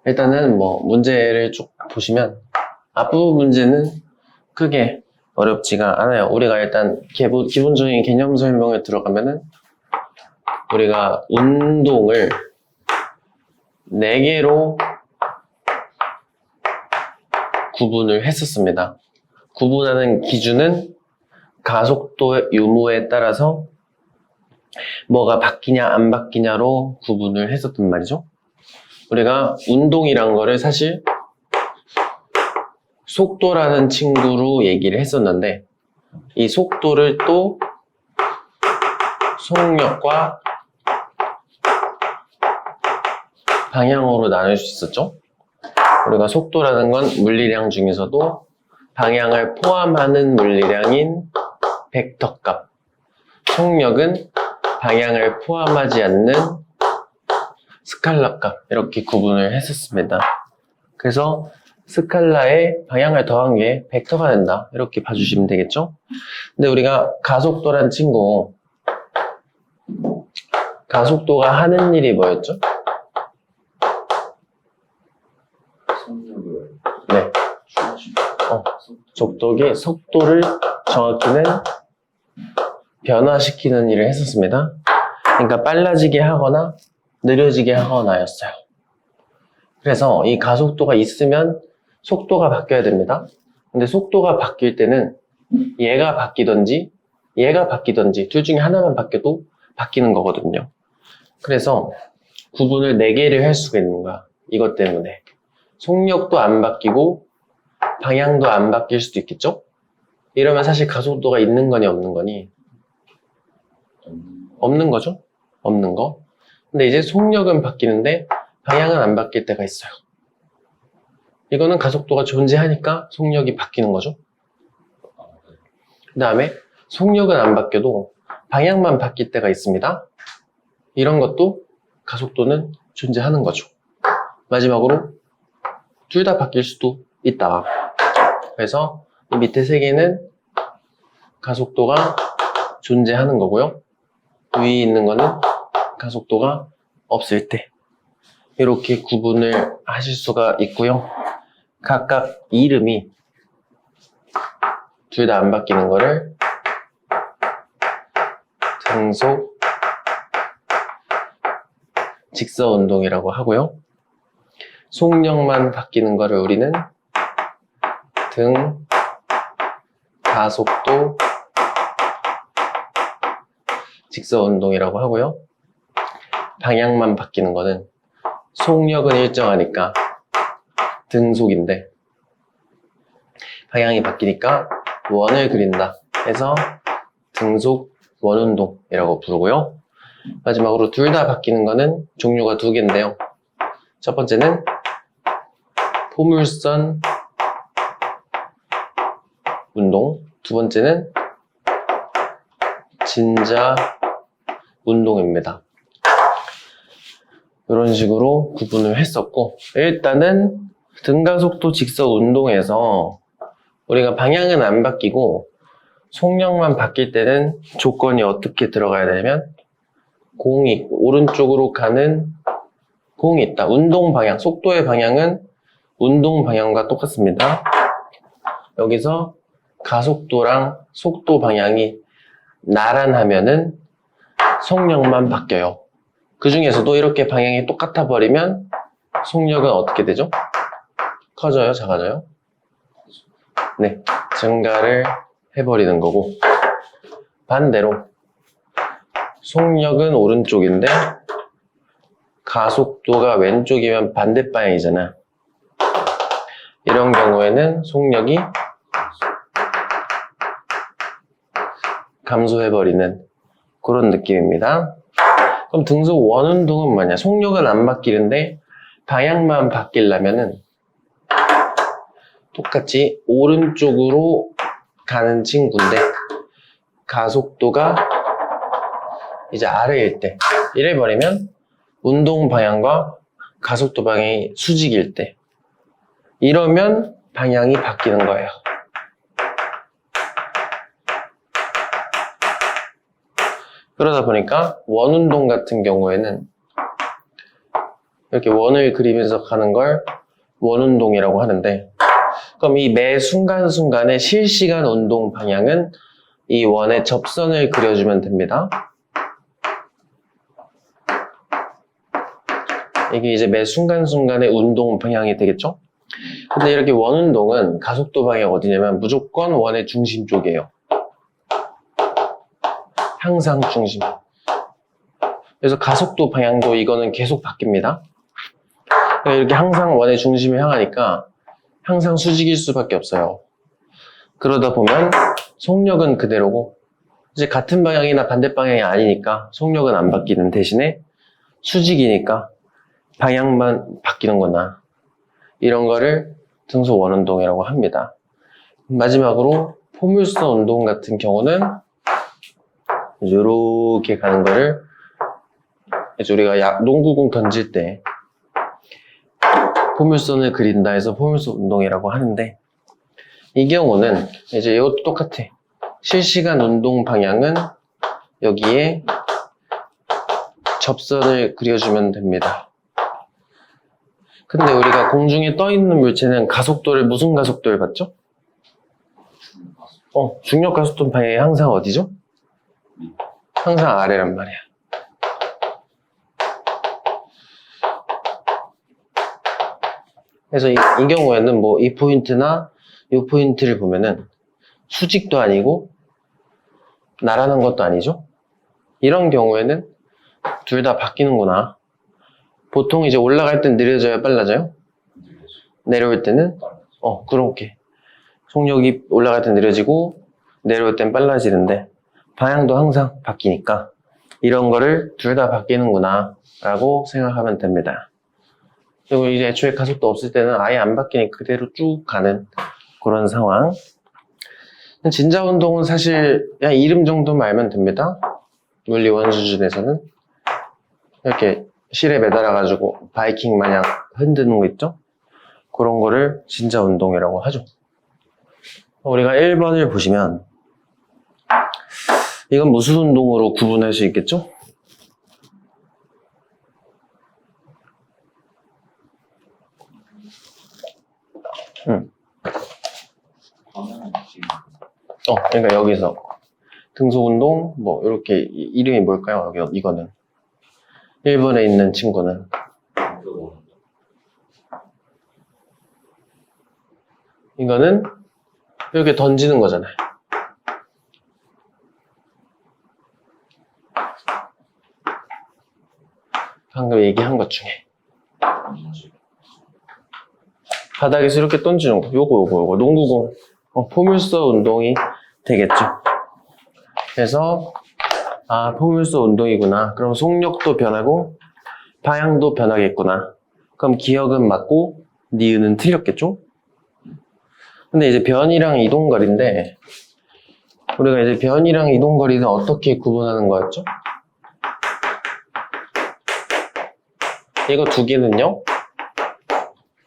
일단은 뭐 문제를 쭉 보시면 앞부분 문제는 크게 어렵지가 않아요. 우리가 일단 기본적인 개념 설명을 들어가면은 우리가 운동을 4개로 구분을 했었습니다. 구분하는 기준은 가속도의 유무에 따라서 뭐가 바뀌냐 안 바뀌냐로 구분을 했었단 말이죠. 우리가 운동이란 거를 사실 속도라는 친구로 얘기를 했었는데 이 속도를 또 속력과 방향으로 나눌 수 있었죠. 우리가 속도라는 건 물리량 중에서도 방향을 포함하는 물리량인 벡터값, 속력은 방향을 포함하지 않는 스칼라값, 이렇게 구분을 했었습니다. 그래서 스칼라에 방향을 더한 게 벡터가 된다, 이렇게 봐주시면 되겠죠. 근데 우리가 가속도란 친구, 가속도가 하는 일이 뭐였죠? 네. 속도를 정확히는 변화시키는 일을 했었습니다. 그러니까 빨라지게 하거나 느려지게 하거나였어요. 그래서 이 가속도가 있으면 속도가 바뀌어야 됩니다. 근데 속도가 바뀔 때는 얘가 바뀌든지 둘 중에 하나만 바뀌어도 바뀌는 거거든요. 그래서 구분을 4개를 할 수가 있는 거야. 이것 때문에. 속력도 안 바뀌고 방향도 안 바뀔 수도 있겠죠? 이러면 사실 가속도가 있는 거니 없는 거니? 없는 거죠? 없는 거. 근데 이제 속력은 바뀌는데 방향은 안 바뀔 때가 있어요. 이거는 가속도가 존재하니까 속력이 바뀌는 거죠. 그 다음에 속력은 안 바뀌어도 방향만 바뀔 때가 있습니다. 이런 것도 가속도는 존재하는 거죠. 마지막으로 둘 다 바뀔 수도 있다. 그래서 이 밑에 3개는 가속도가 존재하는 거고요. 위에 있는 거는 가속도가 없을 때, 이렇게 구분을 하실 수가 있고요. 각각 이름이 둘 다 안 바뀌는 거를 등속 직서운동이라고 하고요. 속력만 바뀌는 거를 우리는 가속도 직서운동이라고 하고요. 방향만 바뀌는 거는 속력은 일정하니까 등속인데 방향이 바뀌니까 원을 그린다 해서 등속 원운동이라고 부르고요. 마지막으로 둘 다 바뀌는 거는 종류가 2개인데요. 첫 번째는 포물선 운동, 두 번째는 진자 운동입니다. 이런 식으로 구분을 했었고, 일단은 등가속도 직서 운동에서 우리가 방향은 안 바뀌고 속력만 바뀔 때는 조건이 어떻게 들어가야 되냐면 공이 있고 오른쪽으로 가는 공이 있다. 운동 방향, 속도의 방향은 운동 방향과 똑같습니다. 여기서 가속도랑 속도 방향이 나란하면은 속력만 바뀌어요. 그 중에서도 이렇게 방향이 똑같아 버리면 속력은 어떻게 되죠? 커져요? 작아져요? 네, 증가를 해버리는 거고, 반대로 속력은 오른쪽인데 가속도가 왼쪽이면 반대 방향이잖아. 이런 경우에는 속력이 감소해버리는 그런 느낌입니다. 그럼 등속 원운동은 뭐냐? 속력은 안 바뀌는데 방향만 바뀌려면은 똑같이 오른쪽으로 가는 친구인데 가속도가 이제 아래일 때, 이래버리면 운동 방향과 가속도 방향이 수직일 때, 이러면 방향이 바뀌는 거예요. 그러다 보니까 원운동 같은 경우에는 이렇게 원을 그리면서 가는 걸 원운동이라고 하는데, 그럼 이 매 순간순간의 실시간 운동 방향은 이 원의 접선을 그려주면 됩니다. 이게 이제 매 순간순간의 운동 방향이 되겠죠? 근데 이렇게 원운동은 가속도 방향이 어디냐면 무조건 원의 중심 쪽이에요. 항상 중심. 그래서 가속도 방향도 이거는 계속 바뀝니다. 그러니까 이렇게 항상 원의 중심을 향하니까 항상 수직일 수밖에 없어요. 그러다 보면 속력은 그대로고 이제 같은 방향이나 반대 방향이 아니니까 속력은 안 바뀌는 대신에 수직이니까 방향만 바뀌는구나. 이런 거를 등속 원운동이라고 합니다. 마지막으로 포물선 운동 같은 경우는 이렇게 가는 거를 이제 우리가 농구공 던질 때 포물선을 그린다 해서 포물선 운동이라고 하는데, 이 경우는 이제 이것도 똑같아. 실시간 운동 방향은 여기에 접선을 그려주면 됩니다. 근데 우리가 공중에 떠 있는 물체는 가속도를 무슨 가속도를 받죠? 중력 가속도 방향이 항상 어디죠? 항상 아래란 말이야. 그래서 이 경우에는 뭐 이 포인트나 이 포인트를 보면은 수직도 아니고 날아가는 것도 아니죠? 이런 경우에는 둘 다 바뀌는구나. 보통 이제 올라갈 땐 느려져야 빨라져요? 내려올 때는? 그렇게. 속력이 올라갈 땐 느려지고 내려올 땐 빨라지는데 방향도 항상 바뀌니까 이런 거를 둘 다 바뀌는구나 라고 생각하면 됩니다. 그리고 이제 애초에 가속도 없을 때는 아예 안 바뀌니까 그대로 쭉 가는 그런 상황. 진자 운동은 사실 그냥 이름 정도만 알면 됩니다. 물리 원수준에서는 이렇게 실에 매달아가지고 바이킹 마냥 흔드는 거 있죠? 그런 거를 진자 운동이라고 하죠. 우리가 1번을 보시면 이건 무슨 운동으로 구분할 수 있겠죠? 그러니까 여기서 등속 운동 뭐 이렇게 이름이 뭘까요? 여기 이거는 1번에 있는 친구는 이거는 이렇게 던지는 거잖아요. 방금 얘기한 것 중에 바닥에서 이렇게 던지는 거, 요거 농구공, 포물선 운동이 되겠죠. 그래서 포물선 운동이구나. 그럼 속력도 변하고 방향도 변하겠구나. 그럼 기억은 맞고 니은은 틀렸겠죠? 근데 이제 변이랑 이동거리인데 우리가 이제 변이랑 이동거리는 어떻게 구분하는 거였죠? 이거 두 개는요,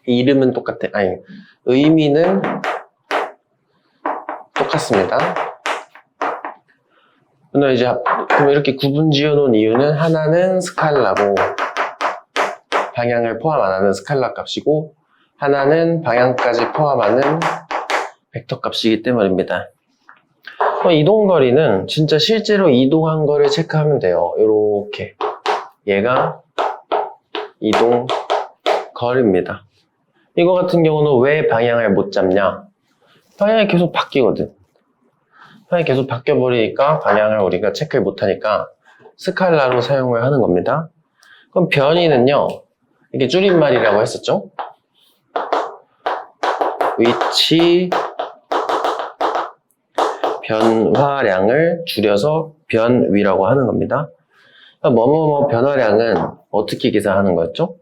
이름은 똑같아. 아니, 의미는 똑같습니다. 근데 이제 그럼 이렇게 구분 지어 놓은 이유는 하나는 스칼라고 방향을 포함 안 하는 스칼라 값이고 하나는 방향까지 포함하는 벡터 값이기 때문입니다. 이동거리는 진짜 실제로 이동한 거를 체크하면 돼요. 이렇게 얘가 이동거리입니다. 이거 같은 경우는 왜 방향을 못 잡냐? 방향이 계속 바뀌거든. 방향이 계속 바뀌어버리니까 방향을 우리가 체크를 못하니까 스칼라로 사용을 하는 겁니다. 그럼 변이는요, 이게 줄임말이라고 했었죠? 위치 변화량을 줄여서 변위라고 하는 겁니다. 뭐뭐뭐 변화량은 어떻게 계산하는 거였죠?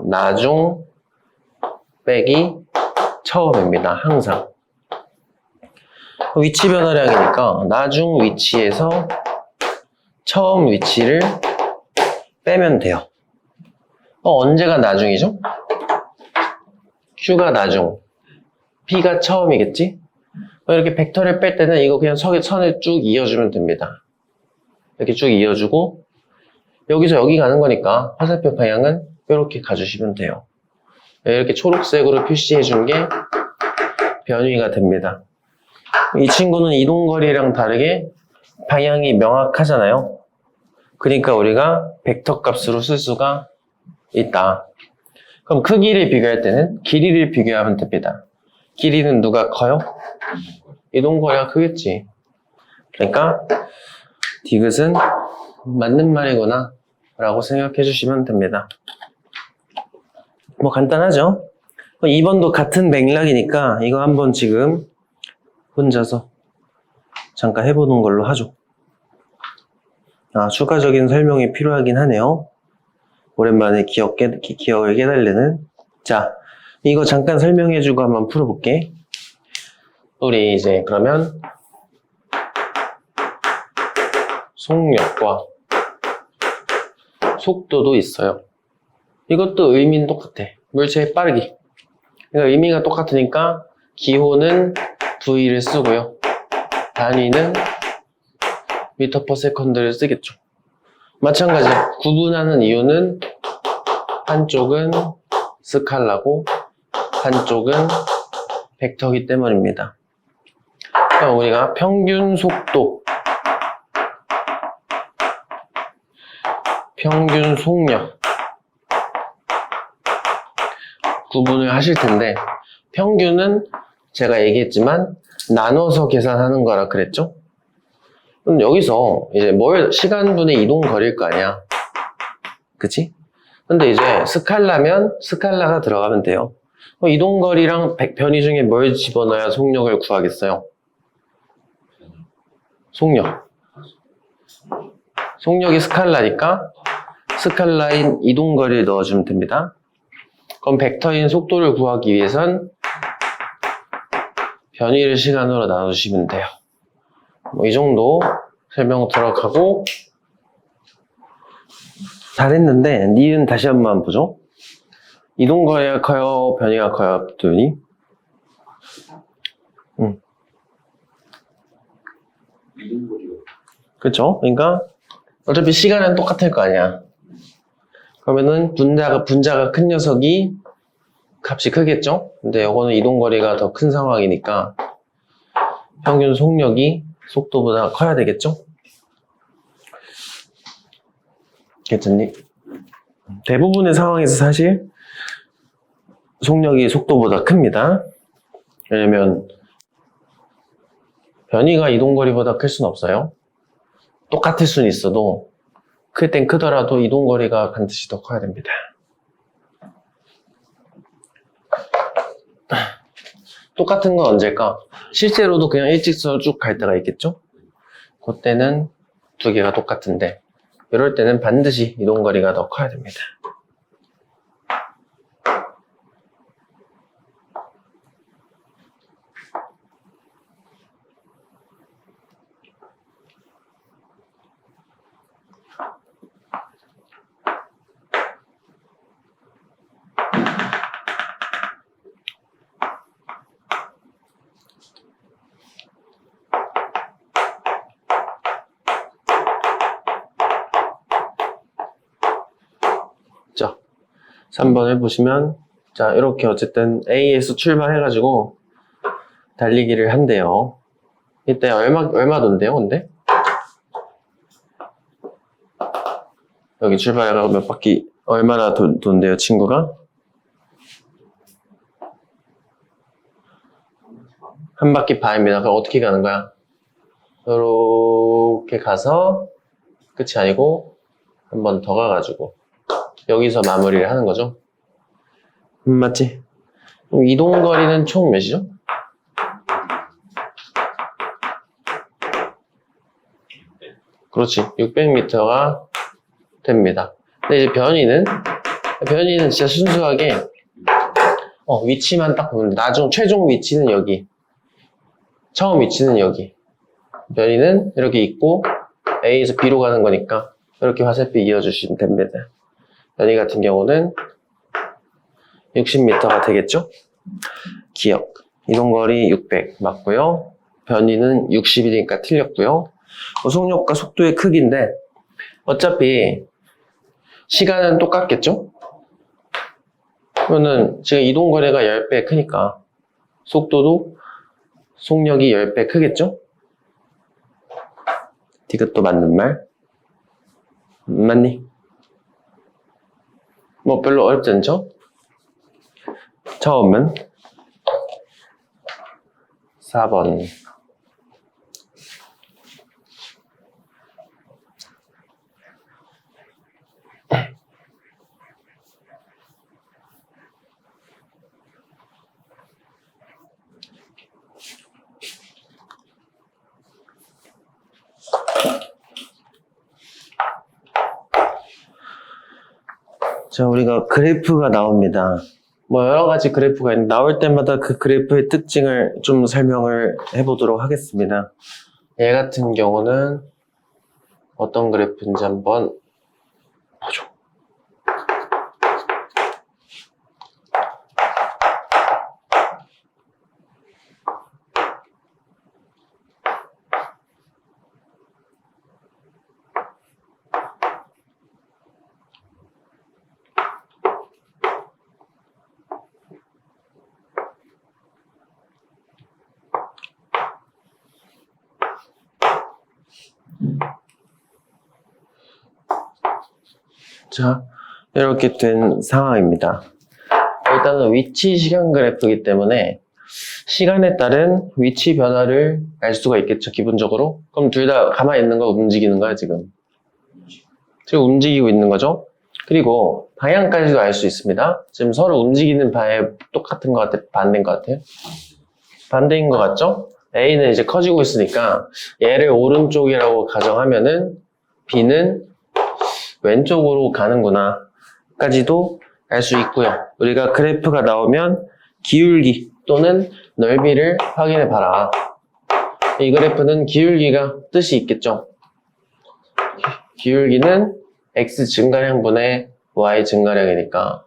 나중 빼기 처음입니다. 항상. 위치 변화량이니까 나중 위치에서 처음 위치를 빼면 돼요. 언제가 나중이죠? Q가 나중, P가 처음이겠지? 이렇게 벡터를 뺄 때는 이거 그냥 선을 쭉 이어주면 됩니다. 이렇게 쭉 이어주고 여기서 여기 가는 거니까 화살표 방향은 이렇게 가주시면 돼요. 이렇게 초록색으로 표시해 준 게 변위가 됩니다. 이 친구는 이동거리랑 다르게 방향이 명확하잖아요. 그러니까 우리가 벡터 값으로 쓸 수가 있다. 그럼 크기를 비교할 때는 길이를 비교하면 됩니다. 길이는 누가 커요? 이동거리가 크겠지. 그러니까 디귿은 맞는 말이구나 라고 생각해 주시면 됩니다. 뭐 간단하죠? 2번도 같은 맥락이니까 이거 한번 지금 혼자서 잠깐 해보는 걸로 하죠. 추가적인 설명이 필요하긴 하네요. 오랜만에 기억을 깨달는. 자, 이거 잠깐 설명해주고 한번 풀어볼게. 우리 이제 그러면 속력과 속도도 있어요. 이것도 의미는 똑같아. 물체의 빠르기. 그러니까 의미가 똑같으니까 기호는 V를 쓰고요. 단위는 미터 퍼 세컨드를 쓰겠죠. 마찬가지야. 구분하는 이유는 한쪽은 스칼라고 한쪽은 벡터이기 때문입니다. 그럼 우리가 평균 속도, 평균 속력 구분을 하실 텐데, 평균은 제가 얘기했지만 나눠서 계산하는 거라 그랬죠? 그럼 여기서 이제 시간분의 이동 거리일 거 아니야. 그치? 근데 이제 스칼라면 스칼라가 들어가면 돼요. 이동 거리랑 변위 중에 뭘 집어넣어야 속력을 구하겠어요? 속력. 속력이 스칼라니까 스칼라인 이동 거리를 넣어주면 됩니다. 그럼 벡터인 속도를 구하기 위해선 변위를 시간으로 나눠주시면 돼요. 이 정도 설명 들어가고, 잘했는데 니은 다시 한번 보죠. 이동거리가 커요? 변위가 커요? 도윤이? 이동거리가. 그쵸? 그러니까 어차피 시간은 똑같을 거 아니야. 그러면은 분자가 큰 녀석이 값이 크겠죠? 근데 이거는 이동거리가 더 큰 상황이니까 평균 속력이 속도보다 커야 되겠죠? 괜찮니? 대부분의 상황에서 사실 속력이 속도보다 큽니다. 왜냐면 변위가 이동거리보다 클 수는 없어요. 똑같을 수는 있어도 클 땐 크더라도 이동거리가 반드시 더 커야 됩니다. 똑같은 건 언제일까? 실제로도 그냥 일직선으로 쭉 갈 때가 있겠죠? 그때는 두 개가 똑같은데, 이럴 때는 반드시 이동거리가 더 커야 됩니다. 자, 3번 해보시면, 자, 이렇게 어쨌든 A에서 출발해가지고 달리기를 한대요. 이때 얼마 돈대요, 근데? 여기 출발해가지고 몇 바퀴, 얼마나 돈대요, 친구가? 한 바퀴 반입니다. 그럼 어떻게 가는 거야? 이렇게 가서, 끝이 아니고, 한 번 더 가가지고, 여기서 마무리를 하는 거죠. 맞지? 그럼 이동거리는 총 몇이죠? 그렇지. 600m가 됩니다. 근데 이제 변위는 진짜 순수하게, 위치만 딱 보면, 최종 위치는 여기. 처음 위치는 여기. 변위는 이렇게 있고, A에서 B로 가는 거니까, 이렇게 화살표 이어주시면 됩니다. 변위 같은 경우는 60m가 되겠죠? 기억. 이동거리 600 맞고요. 변위는 60이니까 틀렸고요. 속력과 속도의 크기인데 어차피 시간은 똑같겠죠? 그러면 지금 이동거리가 10배 크니까 속도도 속력이 10배 크겠죠? 이것도 맞는 말? 맞니? 뭐 별로 어렵지 않죠? 처음은 4번. 자, 우리가 그래프가 나옵니다. 뭐 여러 가지 그래프가 있는데 나올 때마다 그 그래프의 특징을 좀 설명을 해보도록 하겠습니다. 얘 같은 경우는 어떤 그래프인지 한번 보죠. 자, 이렇게 된 상황입니다. 일단은 위치 시간 그래프이기 때문에 시간에 따른 위치 변화를 알 수가 있겠죠, 기본적으로. 그럼 둘 다 가만히 있는 거 움직이는 거야, 지금. 지금 움직이고 있는 거죠. 그리고 방향까지도 알 수 있습니다. 지금 서로 움직이는 바에 똑같은 것 같아, 반대인 것 같아요. 반대인 것 같죠? A는 이제 커지고 있으니까 얘를 오른쪽이라고 가정하면은 B는 왼쪽으로 가는구나 까지도 알 수 있고요. 우리가 그래프가 나오면 기울기 또는 넓이를 확인해 봐라. 이 그래프는 기울기가 뜻이 있겠죠. 기울기는 x 증가량분의 y 증가량이니까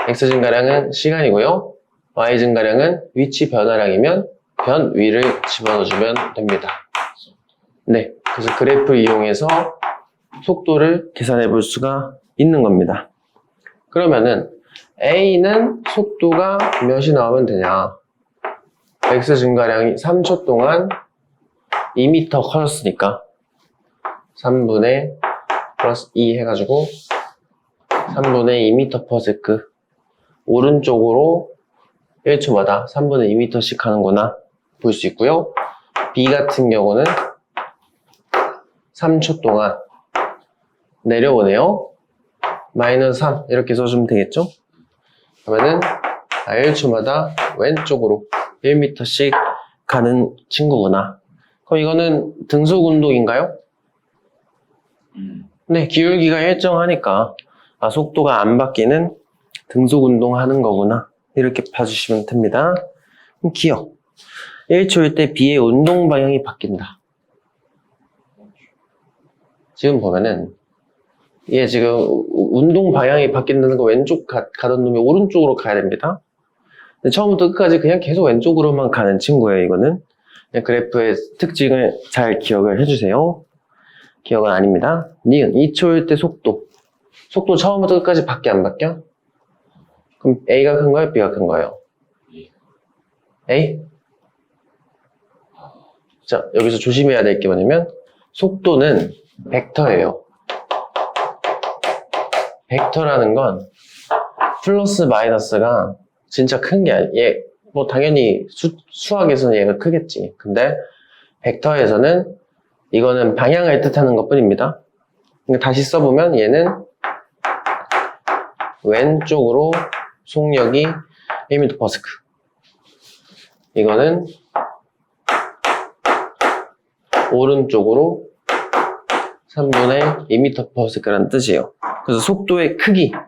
x 증가량은 시간이고요. y 증가량은 위치 변화량이면 변 위를 집어넣어주면 됩니다. 네, 그래서 그래프 이용해서 속도를 계산해 볼 수가 있는 겁니다. 그러면은 A는 속도가 몇이 나오면 되냐? x 증가량이 3초 동안 2m 커졌으니까 3분의 플러스 2 해가지고 3분의 2m/s 오른쪽으로 1초마다 3분의 2m씩 하는구나 볼 수 있고요. B 같은 경우는 3초 동안 내려오네요. 마이너스 3 이렇게 써주면 되겠죠? 그러면은 1초마다 왼쪽으로 1m씩 가는 친구구나. 그럼 이거는 등속 운동인가요? 네, 기울기가 일정하니까 속도가 안 바뀌는 등속 운동하는 거구나. 이렇게 봐주시면 됩니다. 그럼 기억. 1초일 때 B의 운동 방향이 바뀐다. 지금 보면은 얘 지금 운동 방향이 바뀐다는 거 왼쪽 가던 놈이 오른쪽으로 가야 됩니다. 근데 처음부터 끝까지 그냥 계속 왼쪽으로만 가는 친구예요, 이거는. 그래프의 특징을 잘 기억을 해주세요. 기억은 아닙니다. 니은 2초일 때 속도. 속도 처음부터 끝까지 바뀌어 안 바뀌어? 그럼 A가 큰 거예요? B가 큰 거예요? A? 자, 여기서 조심해야 될 게 뭐냐면 속도는 벡터예요. 벡터라는 건 플러스 마이너스가 진짜 큰 게 아니에요. 얘, 뭐 당연히 수학에서는 얘가 크겠지. 근데 벡터에서는 이거는 방향을 뜻하는 것 뿐입니다. 다시 써보면 얘는 왼쪽으로 속력이 1m/s. 이거는 오른쪽으로 3분의 2m/s라는 뜻이에요. 그래서 속도의 크기는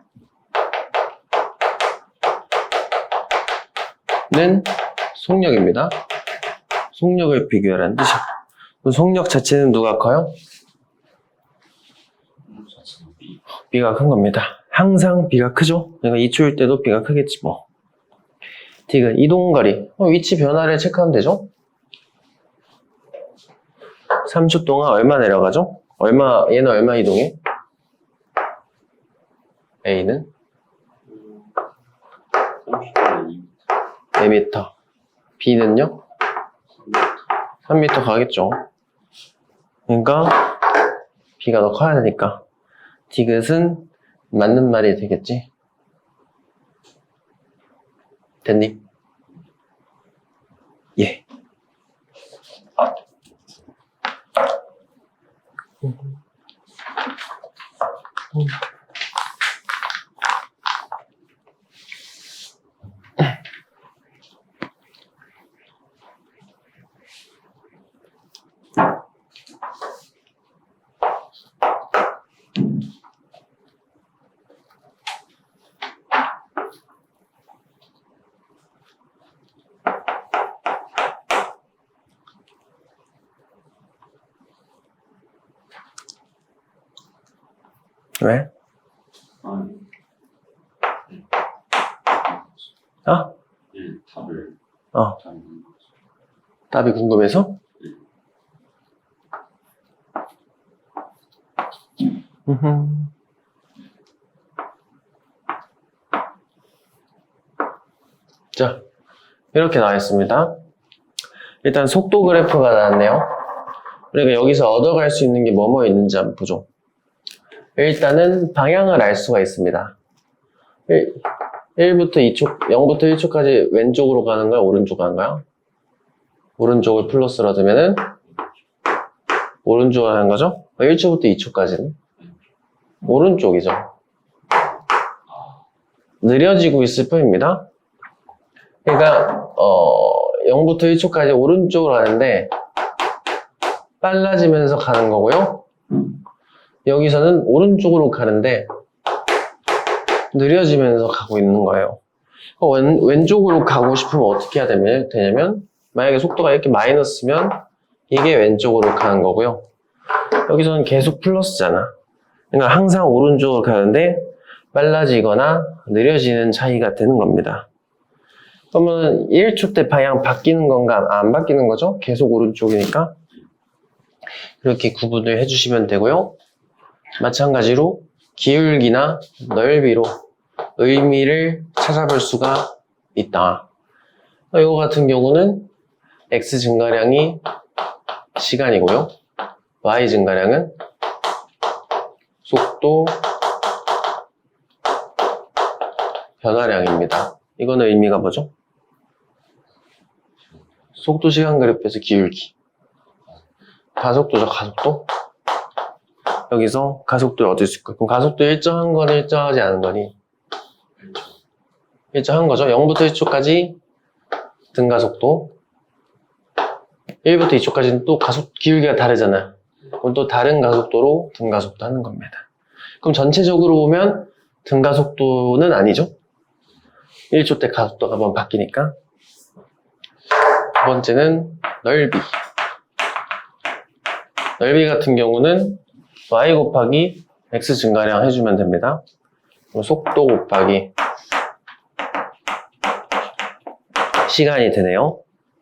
속력입니다. 속력을 비교하라는 뜻이에요. 속력 자체는 누가 커요? B가 큰 겁니다. 항상 B가 크죠? 그러니까 2초일 때도 B가 크겠지 뭐. D가 이동거리, 위치 변화를 체크하면 되죠? 3초 동안 얼마 내려가죠? 얘는 얼마 이동해? A는 30분에 4m. B는요? 3m 가겠죠. 그러니까 B가 더 커야 되니까 디귿은 맞는 말이 되겠지. 됐니? 예. 왜? 아니, 어? 답을 어. 잘 모르는 거지. 답이 궁금해서? 자, 이렇게 나와 있습니다. 일단 속도 그래프가 나왔네요. 그러니까 여기서 얻어갈 수 있는 게 뭐뭐 있는지 한번 보죠. 일단은 방향을 알 수가 있습니다. 1부터 2초, 0부터 1초까지 왼쪽으로 가는 거야? 오른쪽으로 가는 거야? 오른쪽을 플러스로 두면은 오른쪽으로 가는 거죠? 1초부터 2초까지는 오른쪽이죠. 느려지고 있을 뿐입니다. 그러니까 0부터 1초까지 오른쪽으로 가는데 빨라지면서 가는 거고요. 여기서는 오른쪽으로 가는데 느려지면서 가고 있는 거예요. 왼쪽으로 가고 싶으면 어떻게 해야 되냐면 만약에 속도가 이렇게 마이너스면 이게 왼쪽으로 가는 거고요. 여기서는 계속 플러스잖아. 그러니까 항상 오른쪽으로 가는데 빨라지거나 느려지는 차이가 되는 겁니다. 그러면 1초 때 방향 바뀌는 건가? 안 바뀌는 거죠? 계속 오른쪽이니까. 이렇게 구분을 해주시면 되고요. 마찬가지로 기울기나 넓이로 의미를 찾아볼 수가 있다. 이거 같은 경우는 x 증가량이 시간이고요. y 증가량은 속도 변화량입니다. 이거는 의미가 뭐죠? 속도 시간 그래프에서 기울기. 가속도죠, 가속도. 여기서 가속도를 얻을 수 있고, 그럼 가속도 일정한 거니 일정하지 않은 거니? 일정한 거죠. 0부터 1초까지 등가속도, 1부터 2초까지는 또 기울기가 다르잖아요. 그럼 또 다른 가속도로 등가속도 하는 겁니다. 그럼 전체적으로 보면 등가속도는 아니죠. 1초 때 가속도가 한번 바뀌니까. 두 번째는 넓이. 넓이 같은 경우는 y 곱하기 x 증가량 해주면 됩니다. 그럼 속도 곱하기 시간이 되네요.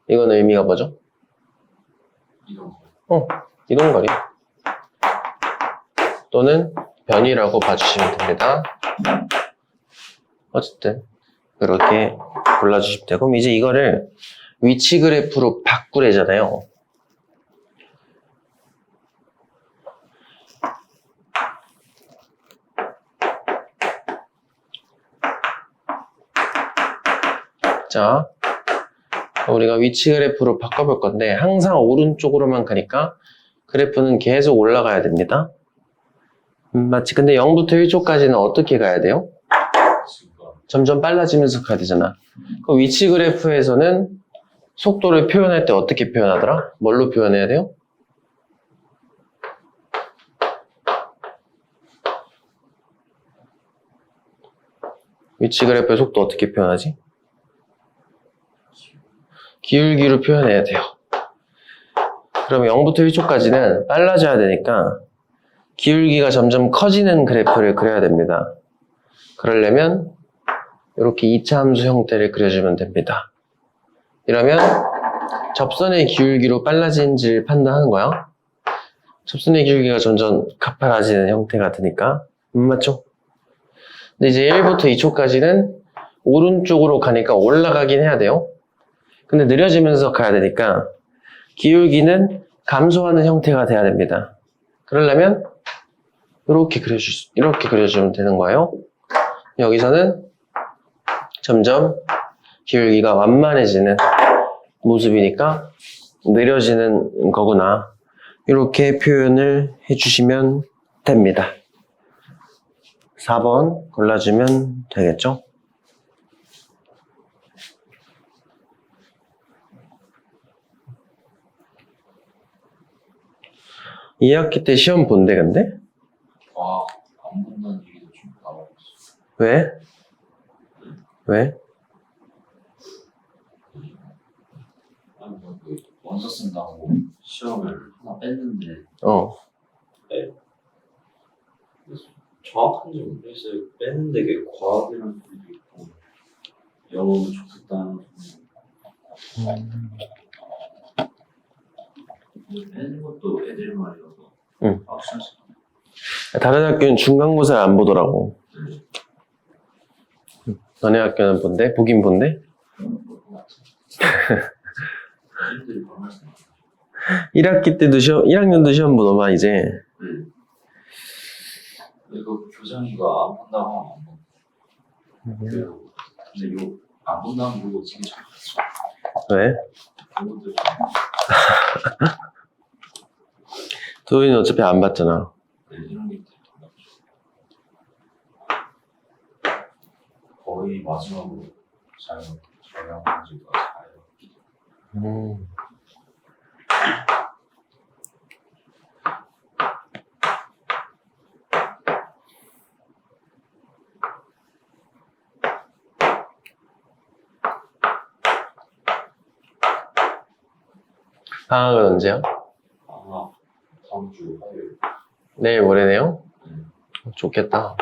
이건 의미가 뭐죠? 이동거리. 또는 변이라고 봐주시면 됩니다. 어쨌든 그렇게 골라주시면 되고, 그럼 이제 이거를 위치 그래프로 바꾸래잖아요. 자, 우리가 위치 그래프로 바꿔볼 건데 항상 오른쪽으로만 가니까 그래프는 계속 올라가야 됩니다. 마치 근데 0부터 1초까지는 어떻게 가야 돼요? 점점 빨라지면서 가야 되잖아. 그 위치 그래프에서는 속도를 표현할 때 어떻게 표현하더라? 뭘로 표현해야 돼요? 위치 그래프의 속도 어떻게 표현하지? 기울기로 표현해야 돼요. 그러면 0부터 1초까지는 빨라져야 되니까 기울기가 점점 커지는 그래프를 그려야 됩니다. 그러려면 이렇게 2차 함수 형태를 그려주면 됩니다. 이러면 접선의 기울기로 빨라진지를 판단하는 거야. 접선의 기울기가 점점 가파라지는 형태가 되니까 맞죠? 근데 이제 1부터 2초까지는 오른쪽으로 가니까 올라가긴 해야 돼요. 근데 느려지면서 가야 되니까 기울기는 감소하는 형태가 돼야 됩니다. 그러려면 이렇게 그려주면 되는 거예요. 여기서는 점점 기울기가 완만해지는 모습이니까 느려지는 거구나. 이렇게 표현을 해주시면 됩니다. 4번 골라주면 되겠죠? 이 학기 때 시험 본대, 근데? 안 본다는 얘기도 좀 나왔어. 왜? 왜? 아니, 그 원서 쓴다고 시험을 하나 뺐는데, 정확한지 모르겠어요. 뺐는데 그게 과학이라는 소리도 있고, 영어는 좋겠다는 소리도 있고. 빼는 것도 애들 말이어서. 응. 확실하지. 다른 학교는 중간고사를 안 보더라고. 너네 학교는 본대? 보긴 본대? 애들이 반말씀. 1학기 때도 1학년도 시험 보더만, 이제. 이거 교장이가 안 본다고 하면 안 본. 근데 이거 안 본다는 거 되게 잘했어. 왜? 그것들 도윤이 어차피 안 봤잖아. 이런 게 되게 달라져. 거의 마지막으로 잘 전형지가 잘. 방학은 언제야? 다음 주 화요일. 내일 모레네요? 좋겠다.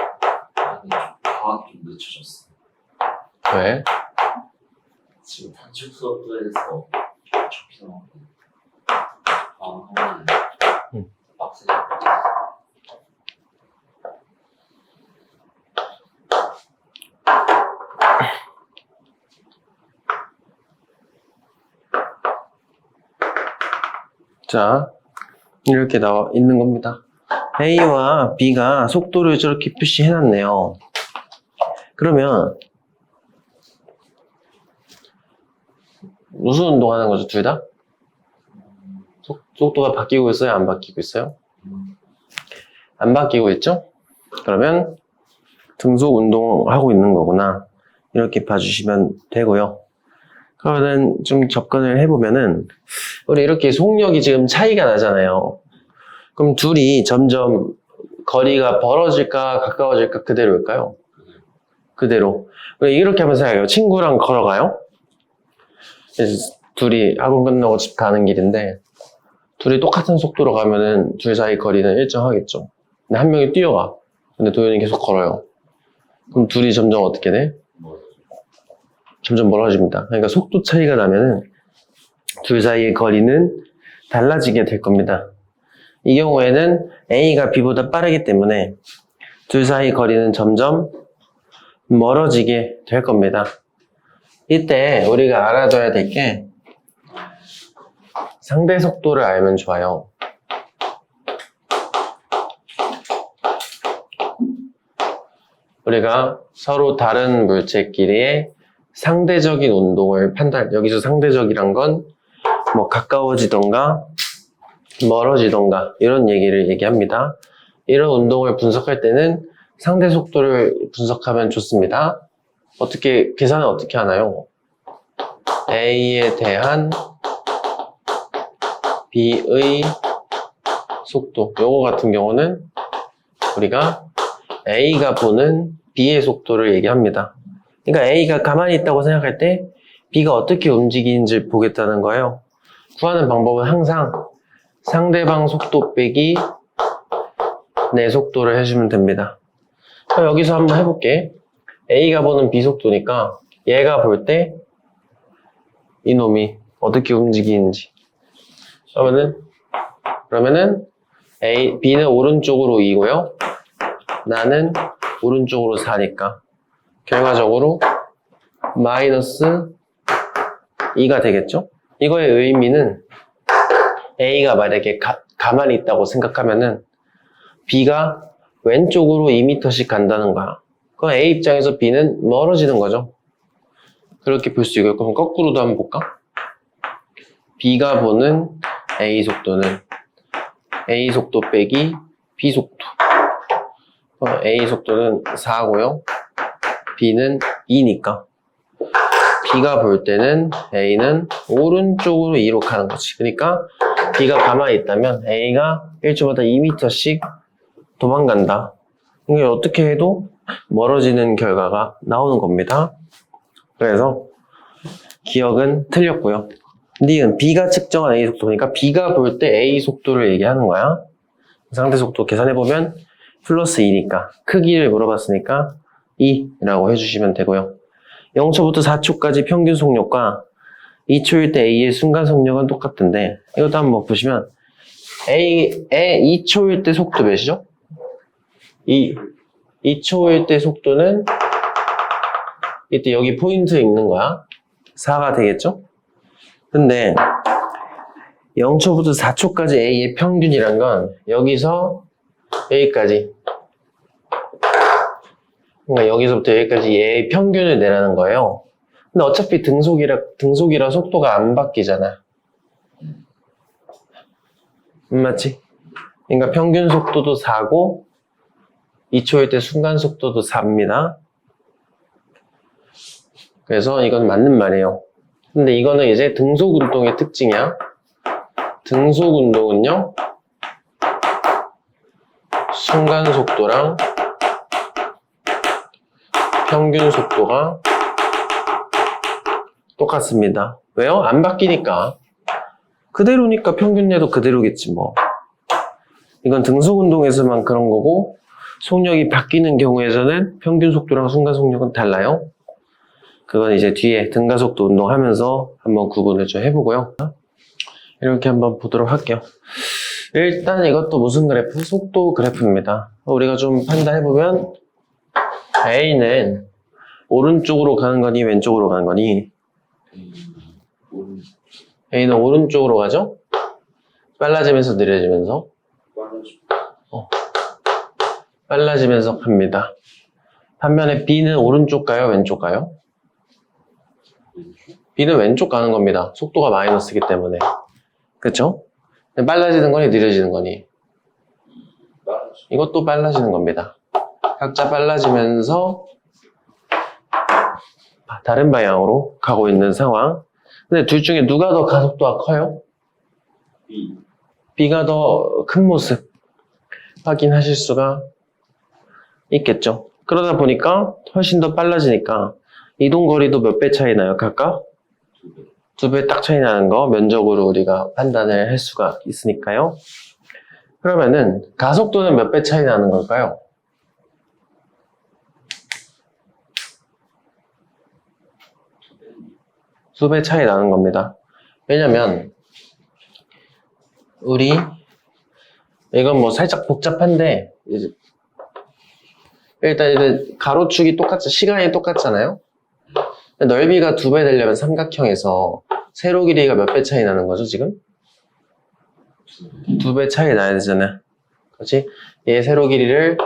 과학이 좀 늦춰졌어. 왜? 지금 단축 수업도 해서 좋긴 한데 하면은 빡세게. 자, 이렇게 나와 있는 겁니다. A와 B가 속도를 저렇게 표시해놨네요. 그러면 무슨 운동하는 거죠, 둘 다? 속도가 바뀌고 있어요? 안 바뀌고 있어요? 안 바뀌고 있죠? 그러면 등속 운동하고 있는 거구나. 이렇게 봐주시면 되고요. 그러면 좀 접근을 해보면은 우리 이렇게 속력이 지금 차이가 나잖아요. 그럼 둘이 점점 거리가 벌어질까 가까워질까 그대로일까요? 그대로. 이렇게 하면 생각해요. 친구랑 걸어가요. 둘이 학원 끝나고 집 가는 길인데 둘이 똑같은 속도로 가면은 둘 사이 거리는 일정하겠죠. 근데 한 명이 뛰어가. 근데 도현이 계속 걸어요. 그럼 둘이 점점 어떻게 돼? 점점 멀어집니다. 그러니까 속도 차이가 나면은 둘 사이의 거리는 달라지게 될 겁니다. 이 경우에는 A가 B보다 빠르기 때문에 둘 사이 거리는 점점 멀어지게 될 겁니다. 이때 우리가 알아둬야 될 게 상대 속도를 알면 좋아요. 우리가 서로 다른 물체끼리의 상대적인 운동을 여기서 상대적이란 건 뭐 가까워지던가 멀어지던가 이런 얘기를 얘기합니다. 이런 운동을 분석할 때는 상대 속도를 분석하면 좋습니다. 계산을 어떻게 하나요? A에 대한 B의 속도. 요거 같은 경우는 우리가 A가 보는 B의 속도를 얘기합니다. 그러니까 A가 가만히 있다고 생각할 때 B가 어떻게 움직이는지 보겠다는 거예요. 구하는 방법은 항상 상대방 속도 빼기 내 속도를 해주면 됩니다. 여기서 한번 해볼게. A가 보는 B 속도니까 얘가 볼 때 이놈이 어떻게 움직이는지. 그러면은 B는 오른쪽으로 이고요. 나는 오른쪽으로 4니까 결과적으로 마이너스 2가 되겠죠? 이거의 의미는 A가 만약에 가만히 있다고 생각하면은 B가 왼쪽으로 2m씩 간다는 거야. 그럼 A 입장에서 B는 멀어지는 거죠. 그렇게 볼 수 있고요. 그럼 거꾸로도 한번 볼까? B가 보는 A 속도는 A 속도 빼기 B 속도. A 속도는 4고요. B는 2니까. B가 볼 때는 A는 오른쪽으로 2로 가는 거지. 그러니까 B가 가만히 있다면 A가 1초마다 2m씩 도망간다. 이게 어떻게 해도 멀어지는 결과가 나오는 겁니다. 그래서 기억은 틀렸고요. 니은 B가 측정한 A 속도니까 B가 볼 때 A 속도를 얘기하는 거야. 상대 속도 계산해보면 플러스 2니까 크기를 물어봤으니까 2라고 해주시면 되고요. 0초부터 4초까지 평균 속력과 2초일 때 A의 순간 속력은 똑같은데 이것도 한번 보시면 A의 2초일 때 속도 몇이죠? 2초일 때 속도는 이때 여기 포인트 읽는 거야. 4가 되겠죠? 근데 0초부터 4초까지 A의 평균이란 건 여기서 여기까지, 그러니까 여기서부터 여기까지 A의 평균을 내라는 거예요. 근데 어차피 등속이라 속도가 안 바뀌잖아. 맞지? 그러니까 평균 속도도 4고 2초일 때 순간 속도도 4입니다. 그래서 이건 맞는 말이에요. 근데 이거는 이제 등속 운동의 특징이야. 등속 운동은요, 순간 속도랑 평균 속도가 똑같습니다. 왜요? 안 바뀌니까. 그대로니까 평균 내도 그대로겠지 뭐. 이건 등속 운동에서만 그런 거고 속력이 바뀌는 경우에서는 평균 속도랑 순간 속력은 달라요. 그건 이제 뒤에 등가속도 운동하면서 한번 구분을 좀 해보고요. 이렇게 한번 보도록 할게요. 일단 이것도 무슨 그래프? 속도 그래프입니다. 우리가 좀 판단해보면 A는 오른쪽으로 가는 거니 왼쪽으로 가는 거니? A는 오른쪽으로 가죠? 빨라지면서 느려지면서 빨라지면서 갑니다. 반면에 B는 오른쪽 가요? 왼쪽 가요? B는 왼쪽 가는 겁니다. 속도가 마이너스이기 때문에. 그쵸? 빨라지는 거니 느려지는 거니? 이것도 빨라지는 겁니다. 각자 빨라지면서 다른 방향으로 가고 있는 상황. 근데 둘 중에 누가 더 가속도가 커요? B가 더 큰 모습 확인하실 수가 있겠죠. 그러다 보니까 훨씬 더 빨라지니까 이동거리도 몇 배 차이 나요? 각각? 2배 딱 차이 나는 거 면적으로 우리가 판단을 할 수가 있으니까요. 그러면은 가속도는 몇 배 차이 나는 걸까요? 2배 차이 나는 겁니다. 왜냐면 우리 이건 뭐 살짝 복잡한데 이제 일단 이제 가로축이 똑같죠. 시간이 똑같잖아요. 넓이가 2배 되려면 삼각형에서 세로 길이가 몇 배 차이 나는 거죠, 지금? 2배 차이 나야 되잖아. 그렇지? 얘 세로 길이를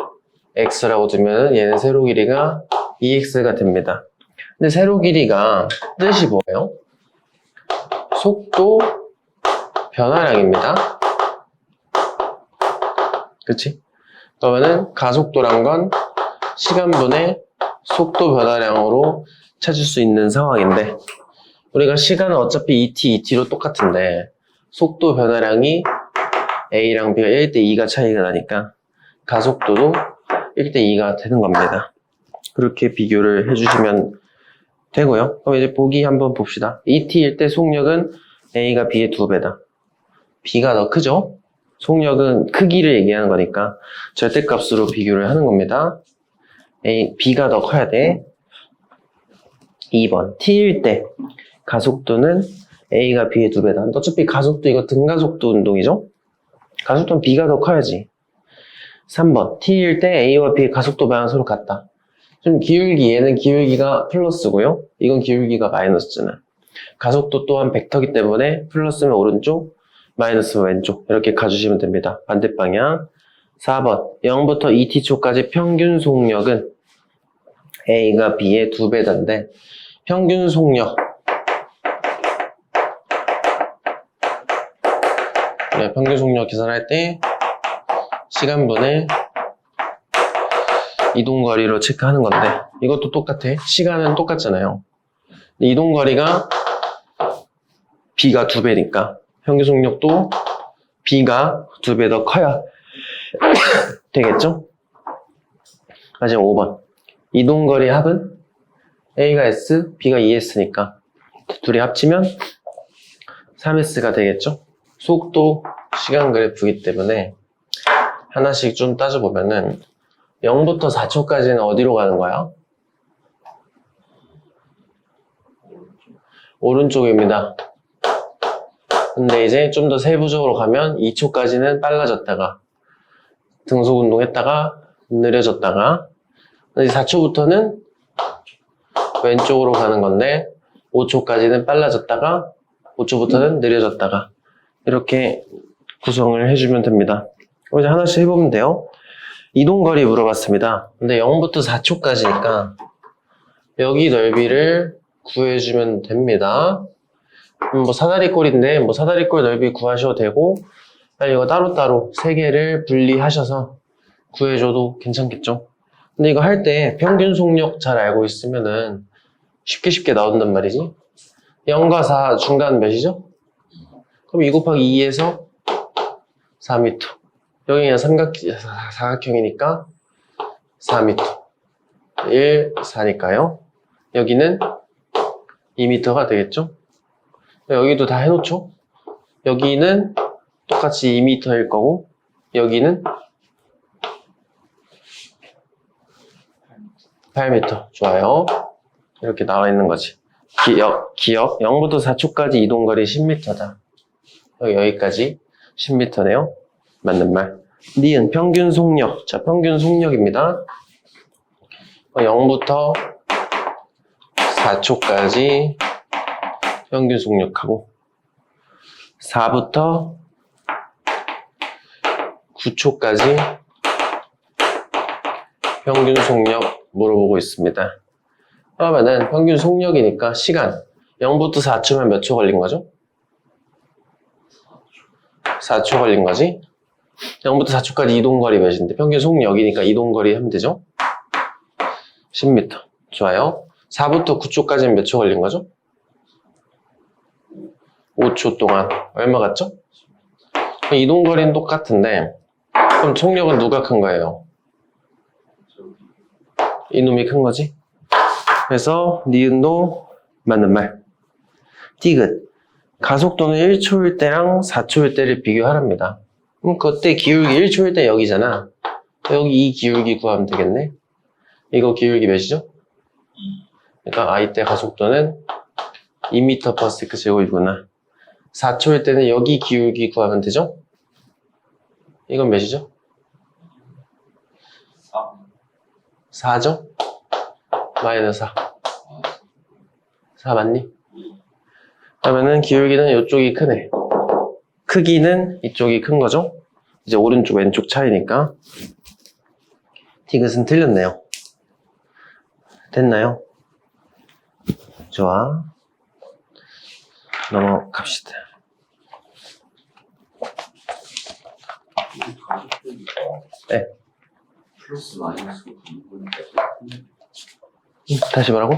x라고 두면 얘는 세로 길이가 2x가 됩니다. 근데 세로 길이가 뜻이 뭐예요? 속도 변화량입니다. 그치? 그러면은 가속도란 건 시간분의 속도 변화량으로 찾을 수 있는 상황인데 우리가 시간은 어차피 ET로 똑같은데 속도 변화량이 A랑 B가 1대 2가 차이가 나니까 가속도도 1대 2가 되는 겁니다. 그렇게 비교를 해주시면 되고요. 그럼 이제 보기 한번 봅시다. ET일 때 속력은 A가 B의 2배다. B가 더 크죠? 속력은 크기를 얘기하는 거니까 절대값으로 비교를 하는 겁니다. B가 더 커야 돼. 2번 T일 때 가속도는 A가 B의 2배다. 어차피 가속도 이거 등가속도 운동이죠? 가속도는 B가 더 커야지. 3번. t일 때 a와 b의 가속도 방향 서로 같다. 좀 기울기, 얘는 기울기가 플러스고요. 이건 기울기가 마이너스잖아. 가속도 또한 벡터기 때문에 플러스면 오른쪽, 마이너스면 왼쪽. 이렇게 가주시면 됩니다. 반대 방향. 4번. 0부터 2t초까지 평균 속력은 a가 b의 2배단데, 평균 속력. 네, 평균 속력 계산할 때 시간분의 이동거리로 체크하는 건데, 이것도 똑같아. 시간은 똑같잖아요. 이동거리가 b가 2배니까 평균 속력도 b가 2배 더 커야 되겠죠? 마지막 5번. 이동거리 합은 a가 s, b가 2s니까 둘이 합치면 3s가 되겠죠? 속도 시간 그래프이기 때문에 하나씩 좀 따져보면은 0부터 4초까지는 어디로 가는 거야? 오른쪽입니다. 근데 이제 좀 더 세부적으로 가면 2초까지는 빨라졌다가 등속 운동했다가 느려졌다가 이제 4초부터는 왼쪽으로 가는 건데 5초까지는 빨라졌다가 5초부터는 느려졌다가 이렇게 구성을 해주면 됩니다. 이제 하나씩 해보면 돼요. 이동거리 물어봤습니다. 근데 0부터 4초까지니까 여기 넓이를 구해주면 됩니다. 뭐 사다리꼴인데 뭐 사다리꼴 넓이 구하셔도 되고 이거 따로따로 세 개를 분리하셔서 구해줘도 괜찮겠죠. 근데 이거 할 때 평균 속력 잘 알고 있으면은 쉽게 나온단 말이지. 0과 4 중간 몇이죠? 그럼 2 곱하기 2에서 4m. 여기 그냥 사각형이니까 4m. 1, 4니까요. 여기는 2m가 되겠죠? 여기도 다 해놓죠? 여기는 똑같이 2m일 거고, 여기는 8m. 좋아요. 이렇게 나와 있는 거지. 기억. 0부터 4초까지 이동거리 10m다. 여기까지 10m네요. 맞는 말. 니은 평균 속력. 자, 평균 속력입니다. 0부터 4초까지 평균 속력하고 4부터 9초까지 평균 속력 물어보고 있습니다. 그러면은 평균 속력이니까 시간 0부터 4초면 몇 초 걸린 거죠? 4초 걸린 거지? 0부터 4초까지 이동거리 몇인데 평균 속력이니까 이동거리 하면 되죠? 10m. 좋아요. 4부터 9초까지는 몇 초 걸린 거죠? 5초 동안. 얼마 같죠? 이동거리는 똑같은데 그럼 속력은 누가 큰 거예요? 이놈이 큰 거지? 그래서 니은도 맞는 말. 디귿. 가속도는 1초일 때랑 4초일 때를 비교하랍니다. 그럼 그때 기울기 1초일 때 여기잖아. 여기 이 기울기 구하면 되겠네. 이거 기울기 몇이죠? 그러니까 이때 가속도는 2m/s 제곱이구나. 4초일 때는 여기 기울기 구하면 되죠? 이건 몇이죠? 4죠? 마이너스 4. 4 맞니? 그러면은 기울기는 이쪽이 크네. 크기는 이쪽이 큰 거죠? 이제 오른쪽 왼쪽 차이니까 디귿은 틀렸네요. 됐나요? 좋아. 넘어갑시다. 네. 플러스 마이너스가 분분하니까 다시 뭐라고?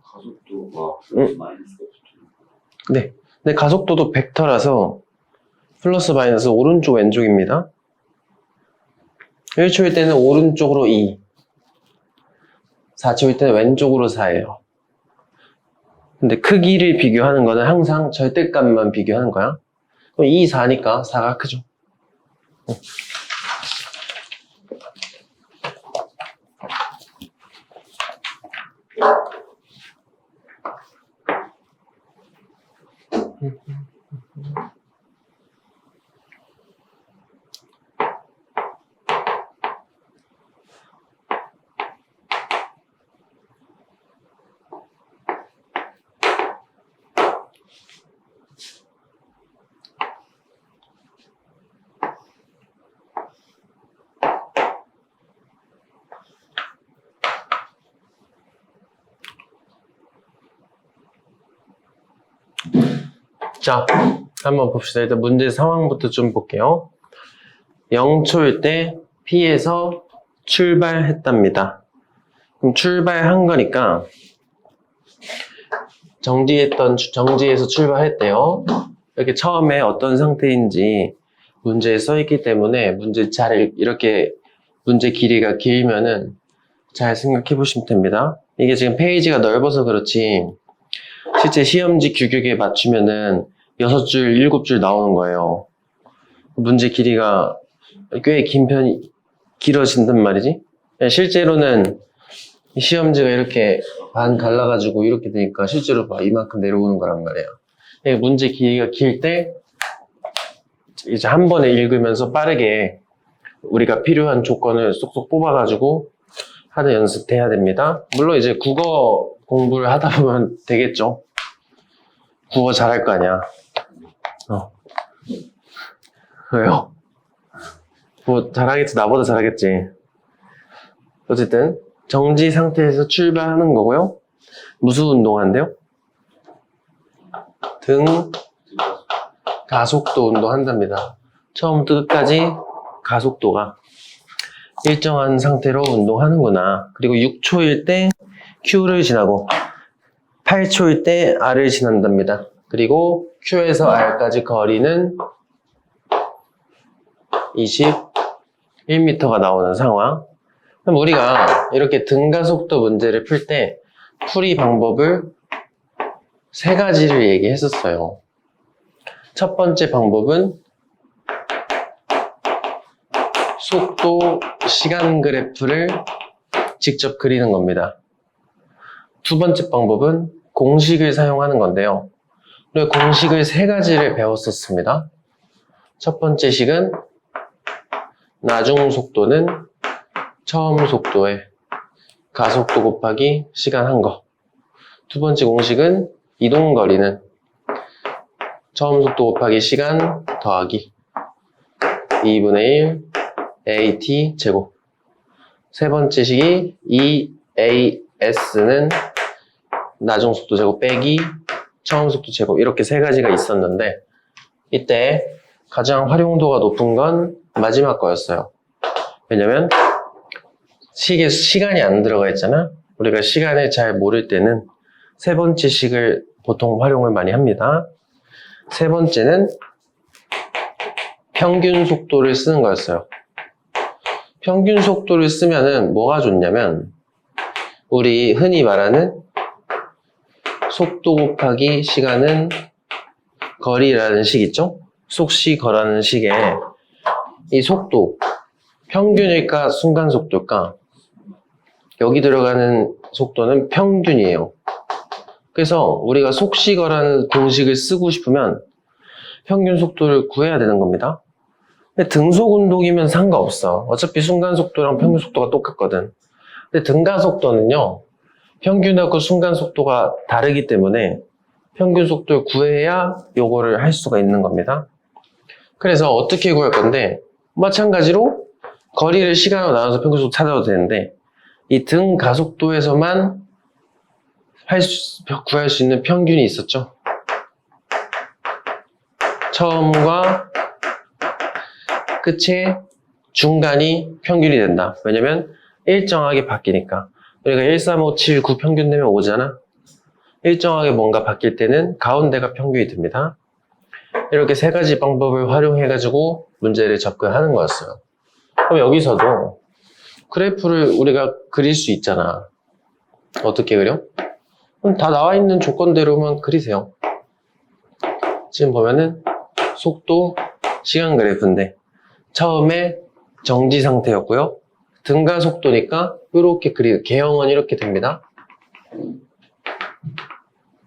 가속도가 플러스 마이너스가 붙어요. 네. 근데 가속도도 벡터라서 플러스 마이너스 오른쪽 왼쪽입니다. 1초일 때는 오른쪽으로 2, 4초일 때는 왼쪽으로 4예요. 근데 크기를 비교하는 거는 항상 절대값만 비교하는 거야. 그럼 2, 4니까 4가 크죠. 자, 한번 봅시다. 일단 문제 상황부터 좀 볼게요. 0초일 때 P에서 출발했답니다. 그럼 출발한 거니까 정지에서 출발했대요. 이렇게 처음에 어떤 상태인지 문제에 써 있기 때문에 이렇게 문제 길이가 길면은 잘 생각해 보시면 됩니다. 이게 지금 페이지가 넓어서 그렇지 실제 시험지 규격에 맞추면은 6줄, 7줄 나오는 거예요. 문제 길이가 꽤 긴 편이 길어진단 말이지. 실제로는 시험지가 이렇게 반 갈라가지고 이렇게 되니까 실제로 봐 이만큼 내려오는 거란 말이에요. 문제 길이가 길 때 이제 한 번에 읽으면서 빠르게 우리가 필요한 조건을 쏙쏙 뽑아가지고 하는 연습해야 됩니다. 물론 이제 국어 공부를 하다 보면 되겠죠. 국어 잘할 거 아니야. 왜요? 뭐 잘하겠지, 나보다 잘하겠지. 어쨌든 정지 상태에서 출발하는 거고요. 무슨 운동한대요? 등 가속도 운동한답니다. 처음부터 끝까지 가속도가 일정한 상태로 운동하는구나. 그리고 6초일 때 Q를 지나고 8초일 때 R을 지난답니다. 그리고 Q에서 R까지 거리는 21m가 나오는 상황. 그럼 우리가 이렇게 등가속도 문제를 풀 때 풀이 방법을 3가지를 얘기했었어요. 첫 번째 방법은 속도 시간 그래프를 직접 그리는 겁니다. 두 번째 방법은 공식을 사용하는 건데요. 우리가 공식을 3가지를 배웠었습니다. 첫 번째 식은 나중 속도는 처음 속도의 가속도 곱하기 시간 한 거. 두 번째 공식은 이동 거리는 처음 속도 곱하기 시간 더하기 2분의 1 AT 제곱. 세 번째 식이 EAS는 나중 속도 제곱 빼기 처음 속도 제곱. 이렇게 3가지가 있었는데 이때 가장 활용도가 높은 건 마지막 거였어요. 왜냐면 식에 시간이 안 들어가 있잖아. 우리가 시간을 잘 모를 때는 세 번째 식을 보통 활용을 많이 합니다. 세 번째는 평균 속도를 쓰는 거였어요. 평균 속도를 쓰면은 뭐가 좋냐면 우리 흔히 말하는 속도 곱하기 시간은 거리라는 식 있죠? 속시거라는 식에 이 속도 평균일까 순간 속도일까? 여기 들어가는 속도는 평균이에요. 그래서 우리가 속시거라는 공식을 쓰고 싶으면 평균 속도를 구해야 되는 겁니다. 근데 등속 운동이면 상관없어. 어차피 순간 속도랑 평균 속도가 똑같거든. 근데 등가 속도는요, 평균하고 순간 속도가 다르기 때문에 평균 속도를 구해야 요거를 할 수가 있는 겁니다. 그래서 어떻게 구할 건데, 마찬가지로 거리를 시간으로 나눠서 평균 속도 찾아도 되는데, 이 등 가속도에서만 구할 수 있는 평균이 있었죠. 처음과 끝의 중간이 평균이 된다. 왜냐면 일정하게 바뀌니까. 우리가 1, 3, 5, 7, 9 평균 내면 5잖아. 일정하게 뭔가 바뀔 때는 가운데가 평균이 됩니다. 이렇게 3가지 방법을 활용해가지고 문제를 접근하는 거였어요. 그럼 여기서도 그래프를 우리가 그릴 수 있잖아. 어떻게 그려? 그럼 다 나와 있는 조건대로만 그리세요. 지금 보면은 속도, 시간 그래프인데 처음에 정지 상태였고요. 등가 속도니까 이렇게 개형은 이렇게 됩니다.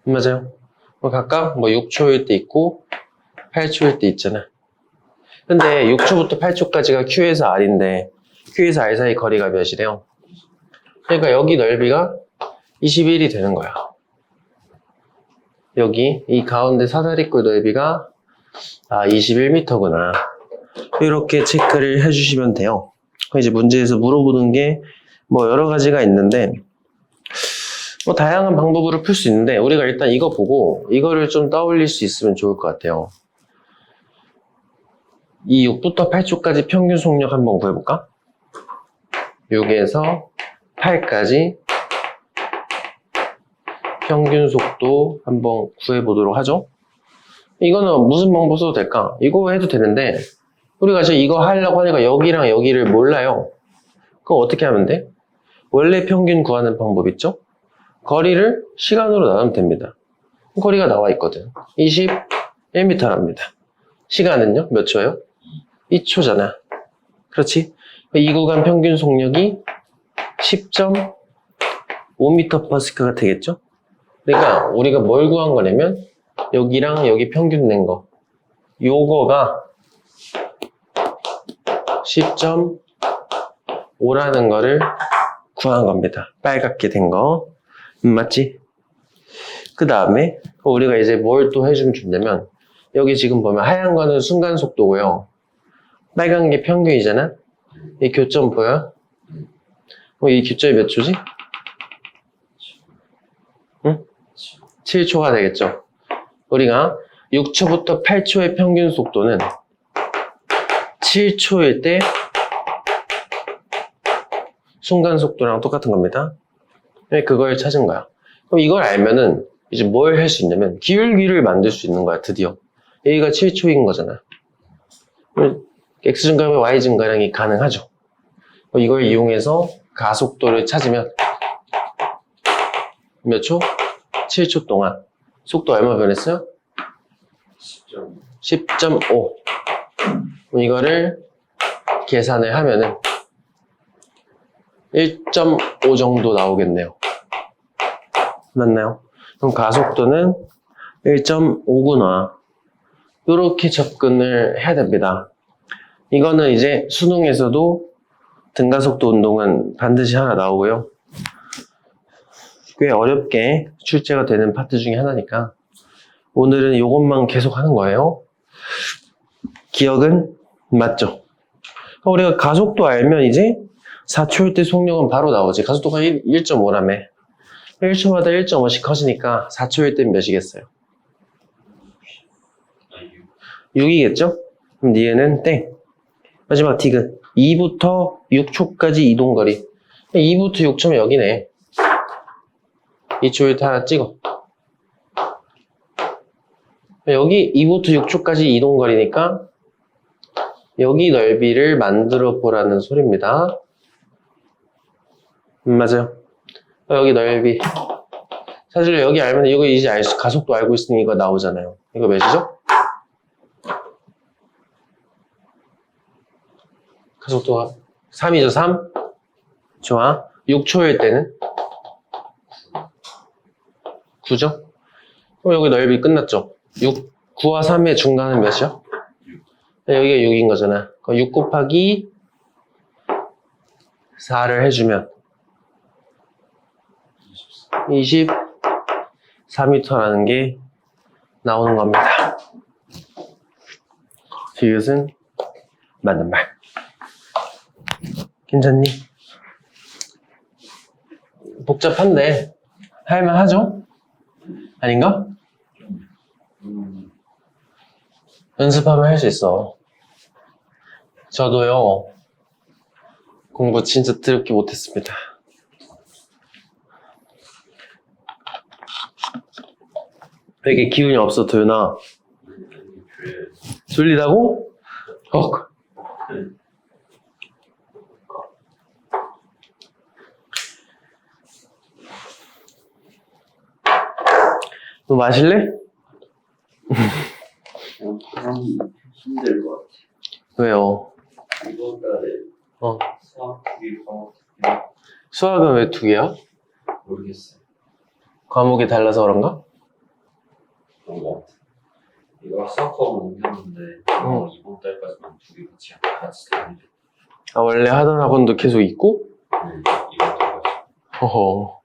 맞아요. 각각 6초일 때 있고 8초일 때 있잖아. 근데 6초부터 8초까지가 Q에서 R인데 Q에서 R 사이 거리가 몇이래요? 그러니까 여기 넓이가 21이 되는 거야. 여기 이 가운데 사다리꼴 넓이가 21m구나. 이렇게 체크를 해주시면 돼요. 이제 문제에서 물어보는 게 여러 가지가 있는데 뭐 다양한 방법으로 풀 수 있는데 우리가 일단 이거 보고 이거를 좀 떠올릴 수 있으면 좋을 것 같아요. 이 6부터 8초까지 평균 속력 한번 구해볼까? 6에서 8까지 평균 속도 한번 구해보도록 하죠. 이거는 무슨 방법 써도 될까? 이거 해도 되는데 우리가 지금 이거 하려고 하니까 여기랑 여기를 몰라요. 그럼 어떻게 하면 돼? 원래 평균 구하는 방법 있죠? 거리를 시간으로 나누면 됩니다. 거리가 나와 있거든. 21m랍니다. 시간은요? 몇 초예요? 2초잖아. 그렇지? 이 구간 평균 속력이 10.5m/s가 되겠죠? 그러니까 우리가 뭘 구한 거냐면 여기랑 여기 평균 낸 거. 요거가 10.5라는 거를 구한 겁니다. 빨갛게 된 거. 맞지? 그 다음에 우리가 이제 뭘 또 해주면 좋냐면 여기 지금 보면 하얀 거는 순간 속도고요. 빨간 게 평균이잖아? 이 교점 보여? 이 교점이 몇 초지? 응? 7초가 되겠죠. 우리가 6초부터 8초의 평균 속도는 7초일 때 순간 속도랑 똑같은 겁니다. 그걸 찾은 거야. 그럼 이걸 알면은 이제 뭘 할 수 있냐면 기울기를 만들 수 있는 거야, 드디어. 여기가 7초인 거잖아. X 증가하면 Y 증가량이 가능하죠. 이걸 이용해서 가속도를 찾으면 몇 초? 7초 동안 속도 얼마 변했어요? 10.5. 이거를 계산을 하면은 1.5 정도 나오겠네요. 맞나요? 그럼 가속도는 1.5구나. 이렇게 접근을 해야 됩니다. 이거는 이제 수능에서도 등가속도 운동은 반드시 하나 나오고요. 꽤 어렵게 출제가 되는 파트 중에 하나니까 오늘은 이것만 계속 하는 거예요. 기억은 맞죠? 우리가 가속도 알면 이제 4초일 때 속력은 바로 나오지. 가속도가 1.5라며. 1초마다 1.5씩 커지니까 4초일 땐 몇이겠어요? 6이겠죠? 그럼 니은은 땡. 마지막 디귿. 2부터 6초까지 이동거리. 2부터 6초면 여기네. 2초일 때 하나 찍어. 여기 2부터 6초까지 이동거리니까 여기 넓이를 만들어 보라는 소리입니다. 맞아요. 여기 넓이. 사실 여기 알면 이거 이제 가속도 알고 있으니 이거 나오잖아요. 이거 몇이죠? 가속도가 3이죠, 3? 좋아. 6초일 때는 9죠? 그럼 여기 넓이 끝났죠? 9와 3의 중간은 몇이요? 여기가 6인 거잖아. 그럼 6 곱하기 4를 해주면 24m라는 게 나오는 겁니다. 이것은 맞는 말. 괜찮니? 복잡한데 할만하죠? 아닌가? 연습하면 할 수 있어. 저도요, 공부 진짜 더럽게 못했습니다. 되게 기운이 없어, 도윤아. 졸리다고? 너 마실래? 사람이 힘들 것 같아. 왜요? 이번 달에 수학 2개 과목 수학은 왜 2개야? 모르겠어요. 과목이 달라서 그런가? 그런 것 같아. 이거 수학 과목 옮겼는데 이번 달까지만 2개 같이 다니죠. 아, 원래 하던 학원도 계속 있고? 이번 달까지. 허허.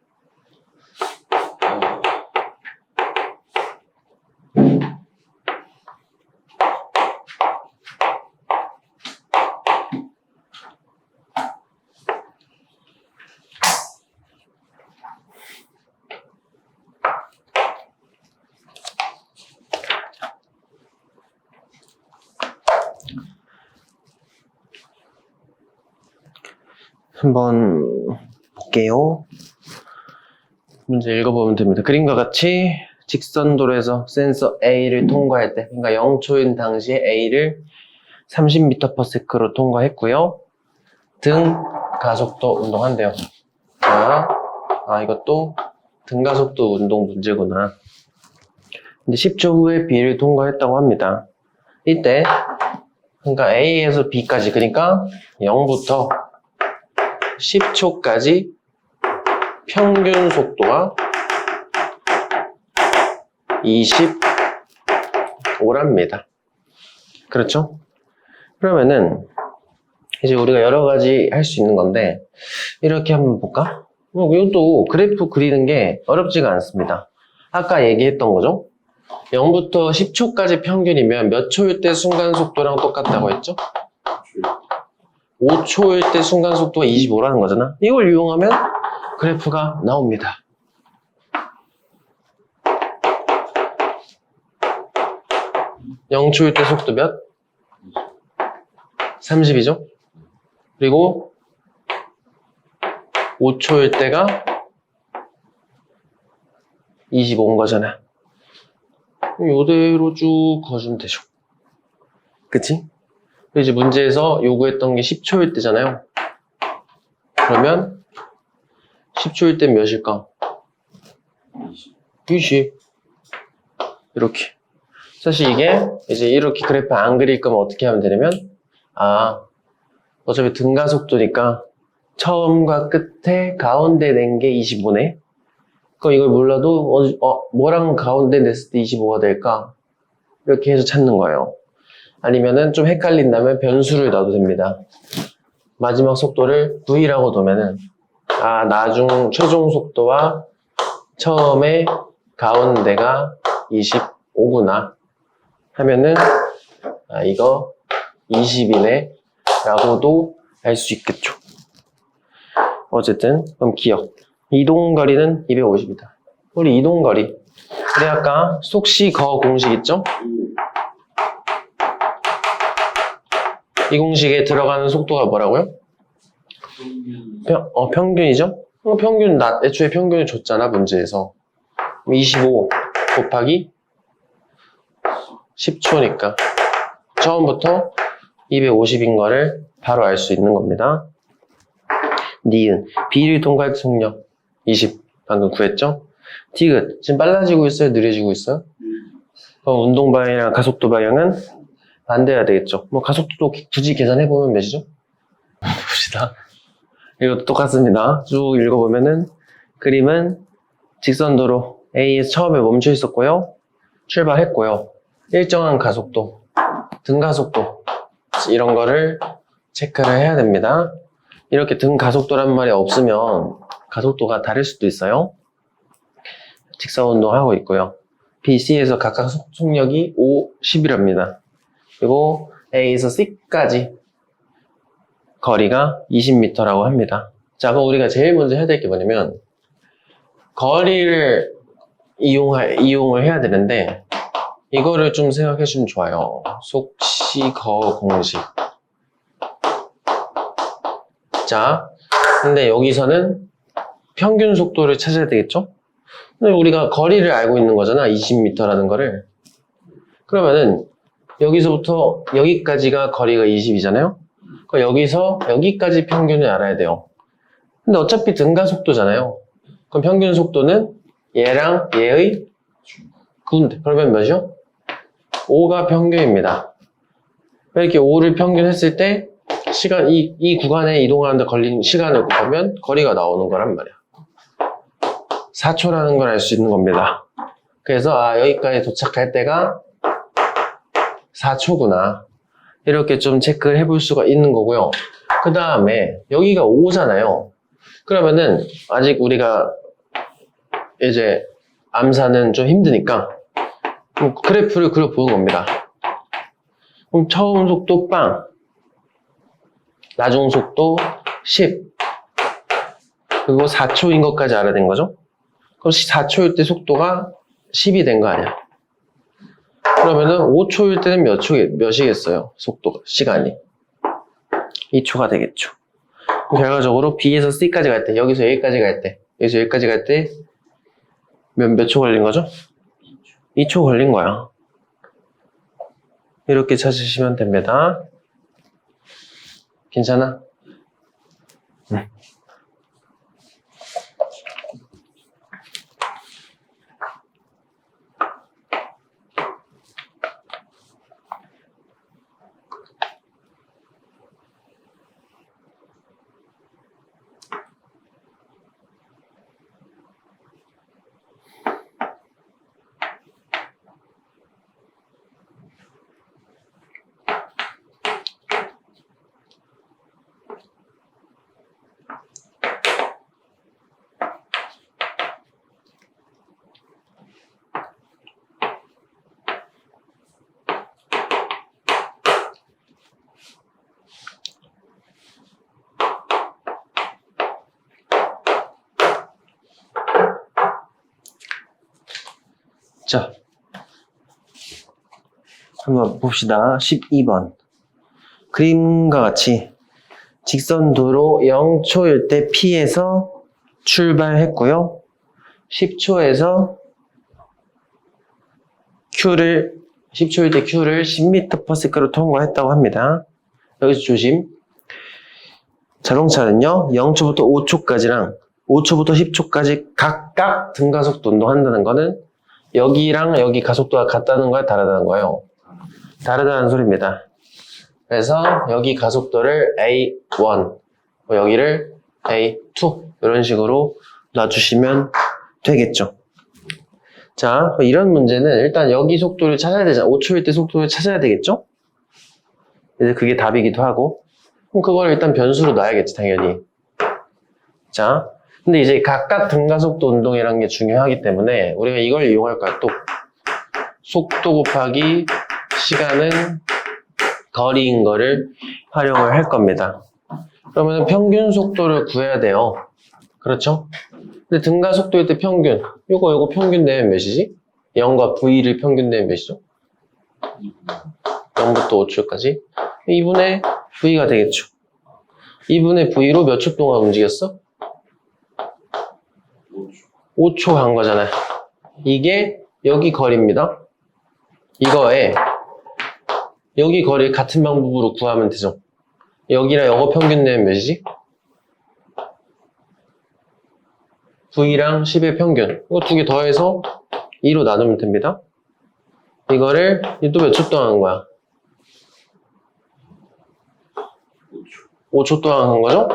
한번 볼게요. 문제 읽어보면 됩니다. 그림과 같이 직선도로에서 센서 A를 통과할 때, 그러니까 0초인 당시에 A를 30m/s로 통과했고요. 등 가속도 운동한대요. 자, 이것도 등 가속도 운동 문제구나. 근데 10초 후에 B를 통과했다고 합니다. 이때 그러니까 A에서 B까지, 그러니까 0부터 10초까지 평균 속도가 25랍니다. 그렇죠? 그러면은 이제 우리가 여러 가지 할 수 있는 건데, 이렇게 한번 볼까? 이것도 그래프 그리는 게 어렵지가 않습니다. 아까 얘기했던 거죠? 0부터 10초까지 평균이면 몇 초일 때 순간 속도랑 똑같다고 했죠? 5초일 때 순간 속도가 25라는 거잖아. 이걸 이용하면 그래프가 나옵니다. (0초일) 때 속도 몇? 30이죠? 그리고 5초일 때가 25인 거잖아. 이대로 쭉 그어주면 되죠. 그치? 이제 문제에서 요구했던 게 10초일 때잖아요. 그러면 10초일 때 몇일까? 20. 이렇게. 사실 이게 이제 이렇게 그래프 안 그릴 거면 어떻게 하면 되냐면, 어차피 등가속도니까 처음과 끝에 가운데 낸 게 25네. 그럼 이걸 몰라도 뭐랑 가운데 냈을 때 25가 될까? 이렇게 해서 찾는 거예요. 아니면은 좀 헷갈린다면 변수를 넣어도 됩니다. 마지막 속도를 V라고 두면은 최종 속도와 처음에 가운데가 25구나 하면은 이거 20이네 라고도 알 수 있겠죠. 어쨌든 그럼 기억. 이동거리는 250이다. 우리 이동거리. 우리 아까 속시거 공식 있죠? 이 공식에 들어가는 속도가 뭐라고요? 평균이죠? 평균, 애초에 평균을 줬잖아, 문제에서. 25 곱하기 10초니까. 처음부터 250인 거를 바로 알 수 있는 겁니다. 니은, B를 통과할 속력 20, 방금 구했죠? 디귿, 지금 빨라지고 있어요? 느려지고 있어요? 그럼 운동 방향이랑 가속도 방향은 반대해야 되겠죠? 가속도도 굳이 계산해보면 몇이죠? 봅시다. 이것도 똑같습니다. 쭉 읽어보면은, 그림은 직선도로 A에서 처음에 멈춰 있었고요. 출발했고요. 일정한 가속도, 등가속도, 이런 거를 체크를 해야 됩니다. 이렇게 등가속도란 말이 없으면 가속도가 다를 수도 있어요. 직선 운동하고 있고요. B, C에서 각각 속력이 5, 10이랍니다. 그리고 A에서 C까지 거리가 20m라고 합니다. 자, 그럼 우리가 제일 먼저 해야 될 게 뭐냐면, 거리를 이용을 해야 되는데, 이거를 좀 생각해 주면 좋아요. 속시거 공식. 자, 근데 여기서는 평균 속도를 찾아야 되겠죠? 근데 우리가 거리를 알고 있는 거잖아, 20m라는 거를. 그러면은 여기서부터 여기까지가 거리가 20이잖아요? 그럼 여기서 여기까지 평균을 알아야 돼요. 근데 어차피 등가속도잖아요. 그럼 평균 속도는 얘랑 얘의 군데. 그러면 몇이요? 5가 평균입니다. 이렇게 5를 평균했을 때 시간, 이 구간에 이동하는데 걸린 시간을 곱하면 거리가 나오는 거란 말이야. 4초라는 걸 알 수 있는 겁니다. 그래서 여기까지 도착할 때가 4초구나. 이렇게 좀 체크를 해볼 수가 있는 거고요. 그 다음에 여기가 5잖아요. 그러면은 아직 우리가 이제 암산은 좀 힘드니까 그래프를 그려보는 겁니다. 그럼 처음 속도 빵, 나중 속도 10, 그리고 4초인 것까지 알아야 된 거죠? 그럼 4초일 때 속도가 10이 된 거 아니야? 그러면은 5초일 때는 몇이겠어요? 속도가, 시간이 2초가 되겠죠. 결과적으로 B에서 C까지 갈 때, 여기서 여기까지 갈 때, 여기서 여기까지 갈 때 몇 초 걸린 거죠? 2초 걸린 거야. 이렇게 찾으시면 됩니다. 괜찮아? 응. 자, 한번 봅시다. 12번. 그림과 같이 직선도로 0초일 때 P에서 출발했고요. 10초에서 10초일 때 Q를 10m/s로 통과했다고 합니다. 여기서 조심. 자동차는요, 0초부터 5초까지랑 5초부터 10초까지 각각 등가속도 운동한다는 거는 여기랑 여기 가속도가 같다는 거야, 다르다는 거예요? 다르다는 소리입니다. 그래서 여기 가속도를 A1, 여기를 A2 이런 식으로 놔주시면 되겠죠. 자, 이런 문제는 일단 여기 속도를 찾아야 되잖아. 5초일 때 속도를 찾아야 되겠죠? 이제 그게 답이기도 하고, 그럼 그걸 일단 변수로 놔야겠지, 당연히. 자, 근데 이제 각각 등가속도 운동이라는 게 중요하기 때문에 우리가 이걸 이용할 거야. 또 속도 곱하기 시간은 거리인 거를 활용을 할 겁니다. 그러면 평균 속도를 구해야 돼요. 그렇죠? 근데 등가속도일 때 평균, 요거 평균 내면 몇이지? 0과 V를 평균 내면 몇이죠? 0부터 5초까지 2분의 V가 되겠죠. 2분의 V로 몇 초 동안 움직였어? 5초 한 거잖아요. 이게 여기 거리입니다. 이거에 여기 거리 같은 방법으로 구하면 되죠. 여기랑 요거 평균 내면 몇이지? V랑 10의 평균. 이거 두 개 더해서 2로 나누면 됩니다. 이거를 또 몇 초 동안 한 거야? 5초 동안 한 거죠?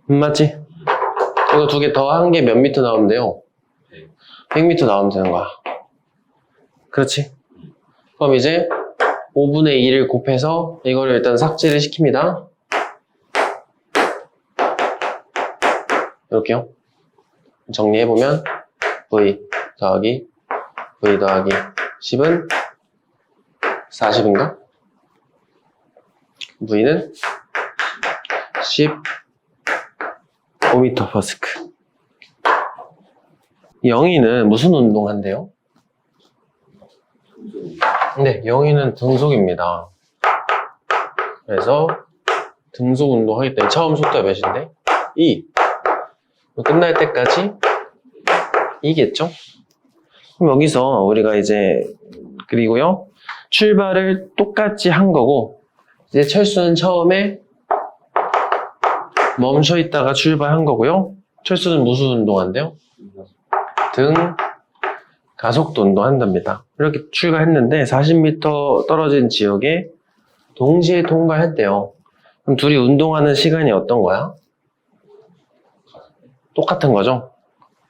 맞지? 이거 두 개 더 한 게 몇 미터 나오면 돼요? 100m 나오면 되는 거야. 그렇지? 그럼 이제 5분의 2를 곱해서 이거를 일단 삭제를 시킵니다. 이렇게요. 정리해보면 V 더하기 V 더하기 10은 40인가? V는 15m/s. 영희는 무슨 운동한대요? 네, 영희는 등속입니다. 그래서 등속 운동하기 때문에 처음 속도가 몇인데? 2. 끝날 때까지 2겠죠? 그럼 여기서 우리가 이제 그리고요 출발을 똑같이 한 거고 이제 철수는 처음에 멈춰 있다가 출발한 거고요. 철수는 무슨 운동한대요? 등 가속도 운동한답니다. 이렇게 출발했는데 40m 떨어진 지역에 동시에 통과했대요. 그럼 둘이 운동하는 시간이 어떤 거야? 똑같은 거죠?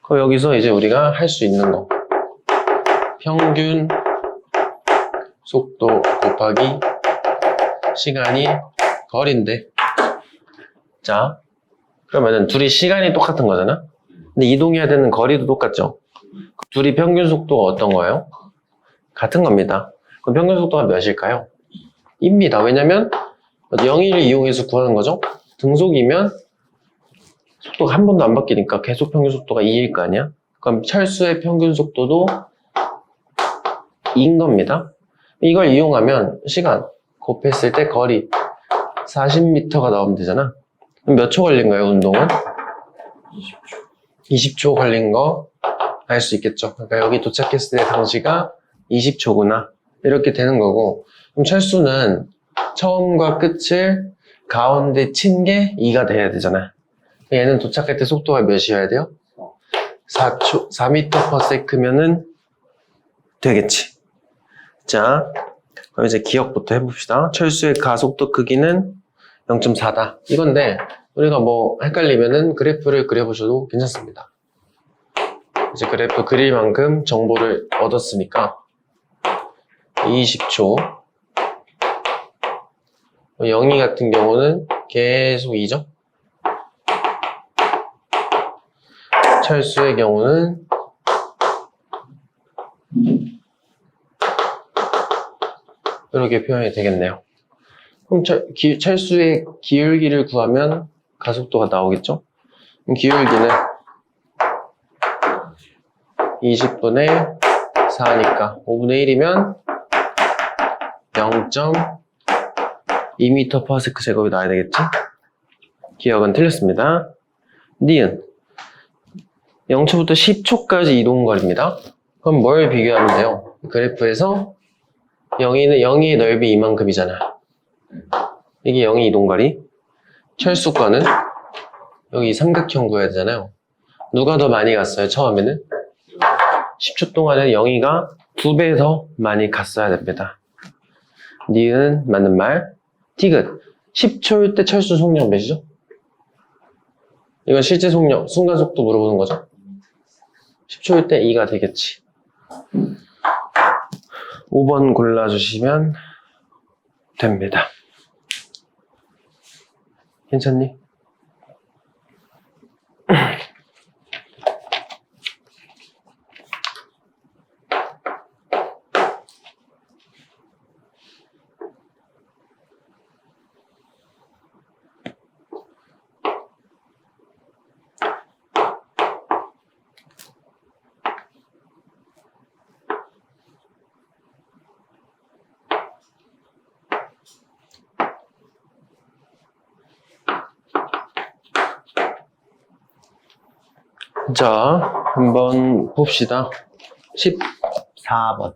그럼 여기서 이제 우리가 할 수 있는 거 평균 속도 곱하기 시간이 거리인데 자 그러면은 둘이 시간이 똑같은 거잖아? 근데 이동해야 되는 거리도 똑같죠? 둘이 평균 속도가 어떤 거예요? 같은 겁니다. 그럼 평균 속도가 몇일까요? 2입니다. 왜냐면 0을 이용해서 구하는 거죠? 등속이면 속도가 한 번도 안 바뀌니까 계속 평균 속도가 2일 거 아니야? 그럼 철수의 평균 속도도 2인 겁니다. 이걸 이용하면 시간 곱했을 때 거리 40m가 나오면 되잖아. 그럼 몇 초 걸린 거예요, 운동은? 20초. 20초 걸린 거 알 수 있겠죠. 그러니까 여기 도착했을 때 당시가 20초구나. 이렇게 되는 거고. 그럼 철수는 처음과 끝을 가운데 친 게 2가 돼야 되잖아. 얘는 도착할 때 속도가 몇이어야 돼요? 4초, 4m/s면은 되겠지. 자, 그럼 이제 기억부터 해봅시다. 철수의 가속도 크기는 0.4다. 이건데, 우리가 뭐 헷갈리면은 그래프를 그려보셔도 괜찮습니다. 이제 그래프 그릴 만큼 정보를 얻었으니까, 20초. 영희 같은 경우는 계속 2죠? 철수의 경우는 이렇게 표현이 되겠네요. 그럼 철수의 기울기를 구하면 가속도가 나오겠죠? 그럼 기울기는 20분의 4니까 5분의 1이면 0.2m/s제곱이 나와야 되겠지? 기억은 틀렸습니다. 니은 0초부터 10초까지 이동거리입니다. 그럼 뭘 비교하면 돼요? 그래프에서 0의 넓이 이만큼이잖아. 이게 0의 이동거리. 철수권은 여기 삼각형 구해야 되잖아요. 누가 더 많이 갔어요, 처음에는? 10초 동안에 0이가 2배 더 많이 갔어야 됩니다. 니은 맞는 말. 디귿 10초일 때 철수 속력 몇이죠? 이건 실제 속력, 순간속도 물어보는 거죠. 10초일 때 2가 되겠지. 5번 골라주시면 됩니다. 괜찮니? 자, 한번 봅시다. 14번.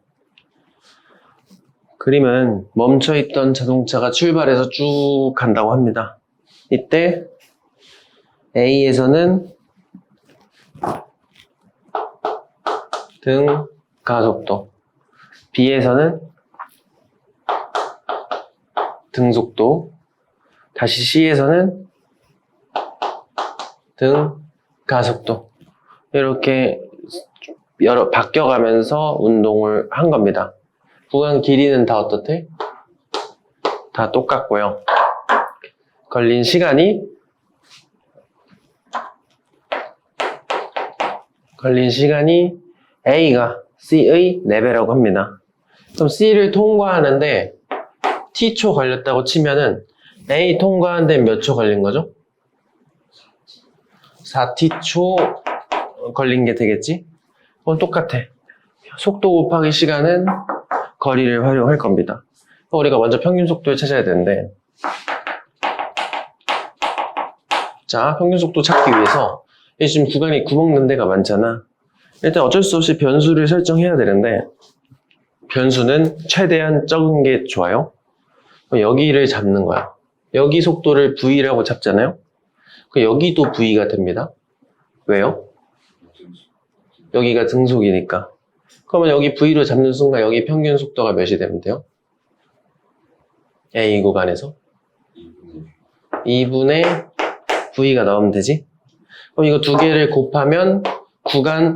그림은 멈춰있던 자동차가 출발해서 쭉 간다고 합니다. 이때 A에서는 등 가속도, B에서는 등속도, 다시 C에서는 등 가속도. 이렇게 바뀌어가면서 운동을 한 겁니다. 구간 길이는 다 어떻대? 다 똑같고요. 걸린 시간이 A가 C의 4배라고 합니다. 그럼 C를 통과하는데 T초 걸렸다고 치면은 A 통과하는데 몇 초 걸린 거죠? 4T초 걸린 게 되겠지? 그건 똑같아. 속도 곱하기 시간은 거리를 활용할 겁니다. 우리가 먼저 평균 속도를 찾아야 되는데, 자, 평균 속도 찾기 위해서 지금 구간이 구멍 난 데가 많잖아. 일단 어쩔 수 없이 변수를 설정해야 되는데, 변수는 최대한 적은 게 좋아요. 여기를 잡는 거야. 여기 속도를 V라고 잡잖아요. 여기도 V가 됩니다. 왜요? 여기가 등속이니까. 그러면 여기 V로 잡는 순간 여기 평균 속도가 몇이 되면 돼요? A 구간에서 2분의 V가 나오면 되지? 그럼 이거 두 개를 곱하면 구간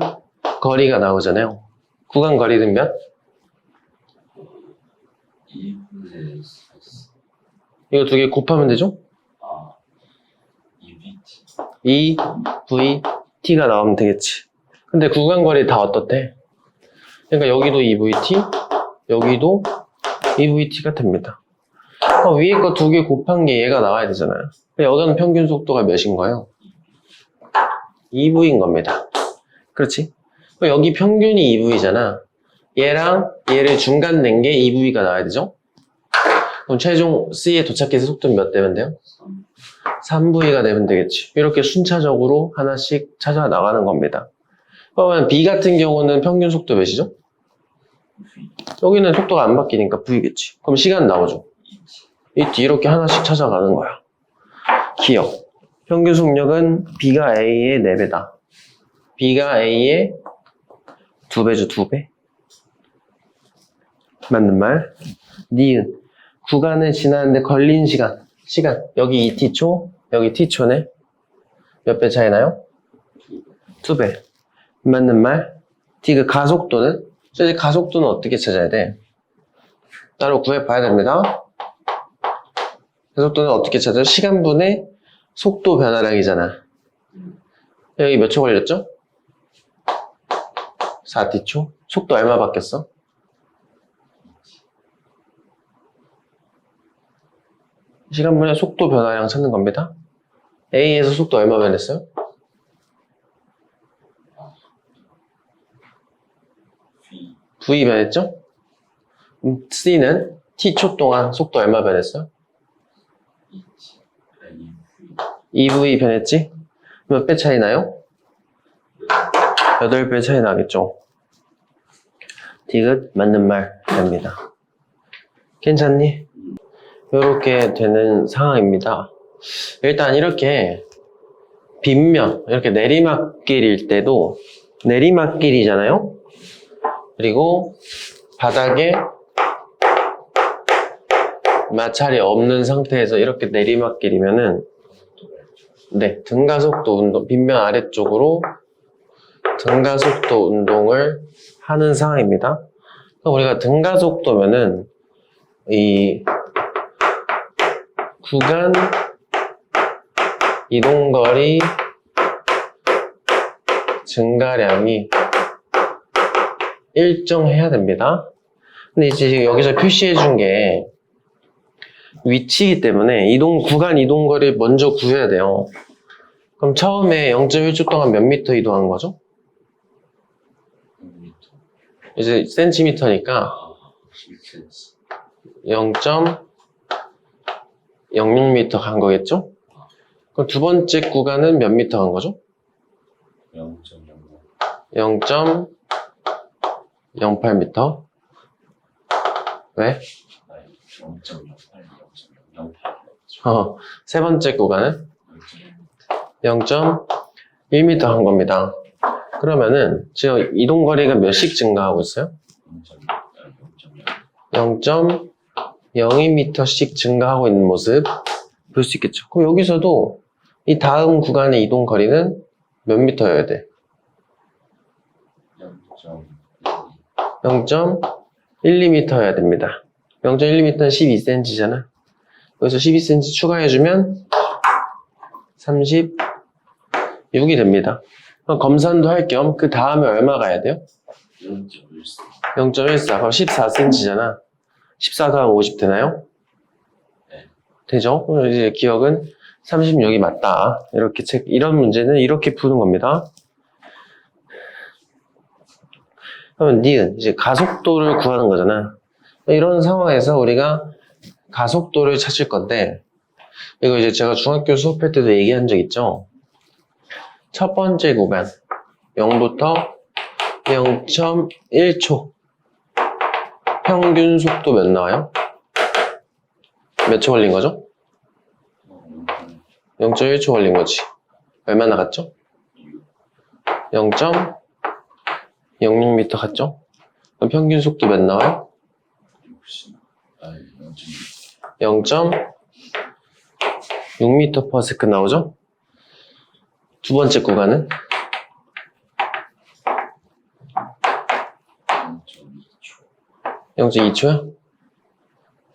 거리가 나오잖아요. 구간 거리는 몇? 2분의 4. 이거 두 개 곱하면 되죠? 2VT. 2VT가 나오면 되겠지. 근데 구간 거리 다 어떻대? 그러니까 여기도 2VT, 여기도 2VT가 됩니다. 위에 거 두 개 곱한 게 얘가 나와야 되잖아요. 여기는 평균 속도가 몇인 거예요? 2V인 겁니다. 그렇지? 여기 평균이 2V잖아. 얘랑 얘를 중간 낸 게 2V가 나와야 되죠? 그럼 최종 C에 도착해서 속도는 몇 되면 돼요? 3V가 되면 되겠지. 이렇게 순차적으로 하나씩 찾아 나가는 겁니다. 그러면 B 같은 경우는 평균 속도 몇이죠? 여기는 속도가 안 바뀌니까 V겠지. 그럼 시간 나오죠. 이렇게 하나씩 찾아가는 거야. 기억. 평균 속력은 B가 A의 4배다. B가 A의 2배죠, 2배. 맞는 말. 니은. 구간을 지나는데 걸린 시간. 여기 2t초, 여기 t초네. 몇 배 차이 나요? 2배. 맞는 말. 그 가속도는? 이제 가속도는 어떻게 찾아야 돼? 따로 구해봐야 됩니다. 가속도는 어떻게 찾아요? 시간분의 속도 변화량이잖아. 여기 몇 초 걸렸죠? 4t초? 속도 얼마 바뀌었어? 시간분의 속도 변화량 찾는 겁니다. A에서 속도 얼마 변했어요? V 변했죠? C는 t초 동안 속도 얼마 변했어요? 2V 변했지? 몇 배 차이 나요? 8배 차이 나겠죠? 디귿 맞는 말 됩니다. 괜찮니? 이렇게 되는 상황입니다. 일단 이렇게 빗면, 이렇게 내리막길일 때도 내리막길이잖아요? 그리고 바닥에 마찰이 없는 상태에서 이렇게 내리막길이면은 네, 등가속도 운동, 빗면 아래쪽으로 등가속도 운동을 하는 상황입니다. 우리가 등가속도면은 이 구간 이동거리 증가량이 일정해야 됩니다. 근데 이제 지금 여기서 표시해 준 게 위치이기 때문에 구간 이동거리를 먼저 구해야 돼요. 그럼 처음에 0.1초 동안 몇 미터 이동한 거죠? 이제 센티미터니까 0.06m 간 거겠죠? 그럼 두 번째 구간은 몇 미터 간 거죠? 0.08m. 왜? 0.08. 세 번째 구간은 0.1m 한 겁니다. 그러면은 지금 이동거리가 몇씩 증가하고 있어요? 0.02m씩 증가하고 있는 모습 볼 수 있겠죠. 그럼 여기서도 이 다음 구간의 이동거리는 몇 미터여야 돼? 0.12m여야 됩니다. 0.12m는 12cm잖아. 여기서 12cm 추가해주면 36이 됩니다. 그럼 검산도 할 겸 그 다음에 얼마 가야 돼요? 0.14. 그럼 14cm잖아. 14 더하면 50 되나요? 네. 되죠? 그럼 이제 기억은 36이 맞다. 이런 문제는 이렇게 푸는 겁니다. 그러면 니은, 이제 가속도를 구하는 거잖아. 이런 상황에서 우리가 가속도를 찾을 건데, 이거 이제 제가 중학교 수업할 때도 얘기한 적 있죠? 첫 번째 구간, 0부터 0.1초. 평균 속도 몇 나와요? 몇 초 걸린 거죠? 0.1초 걸린 거지. 얼마 나갔죠? 0.06m 갔죠? 그럼 평균 속도 몇 나와요? 0.6m/s 나오죠? 두 번째 구간은 0.2초야?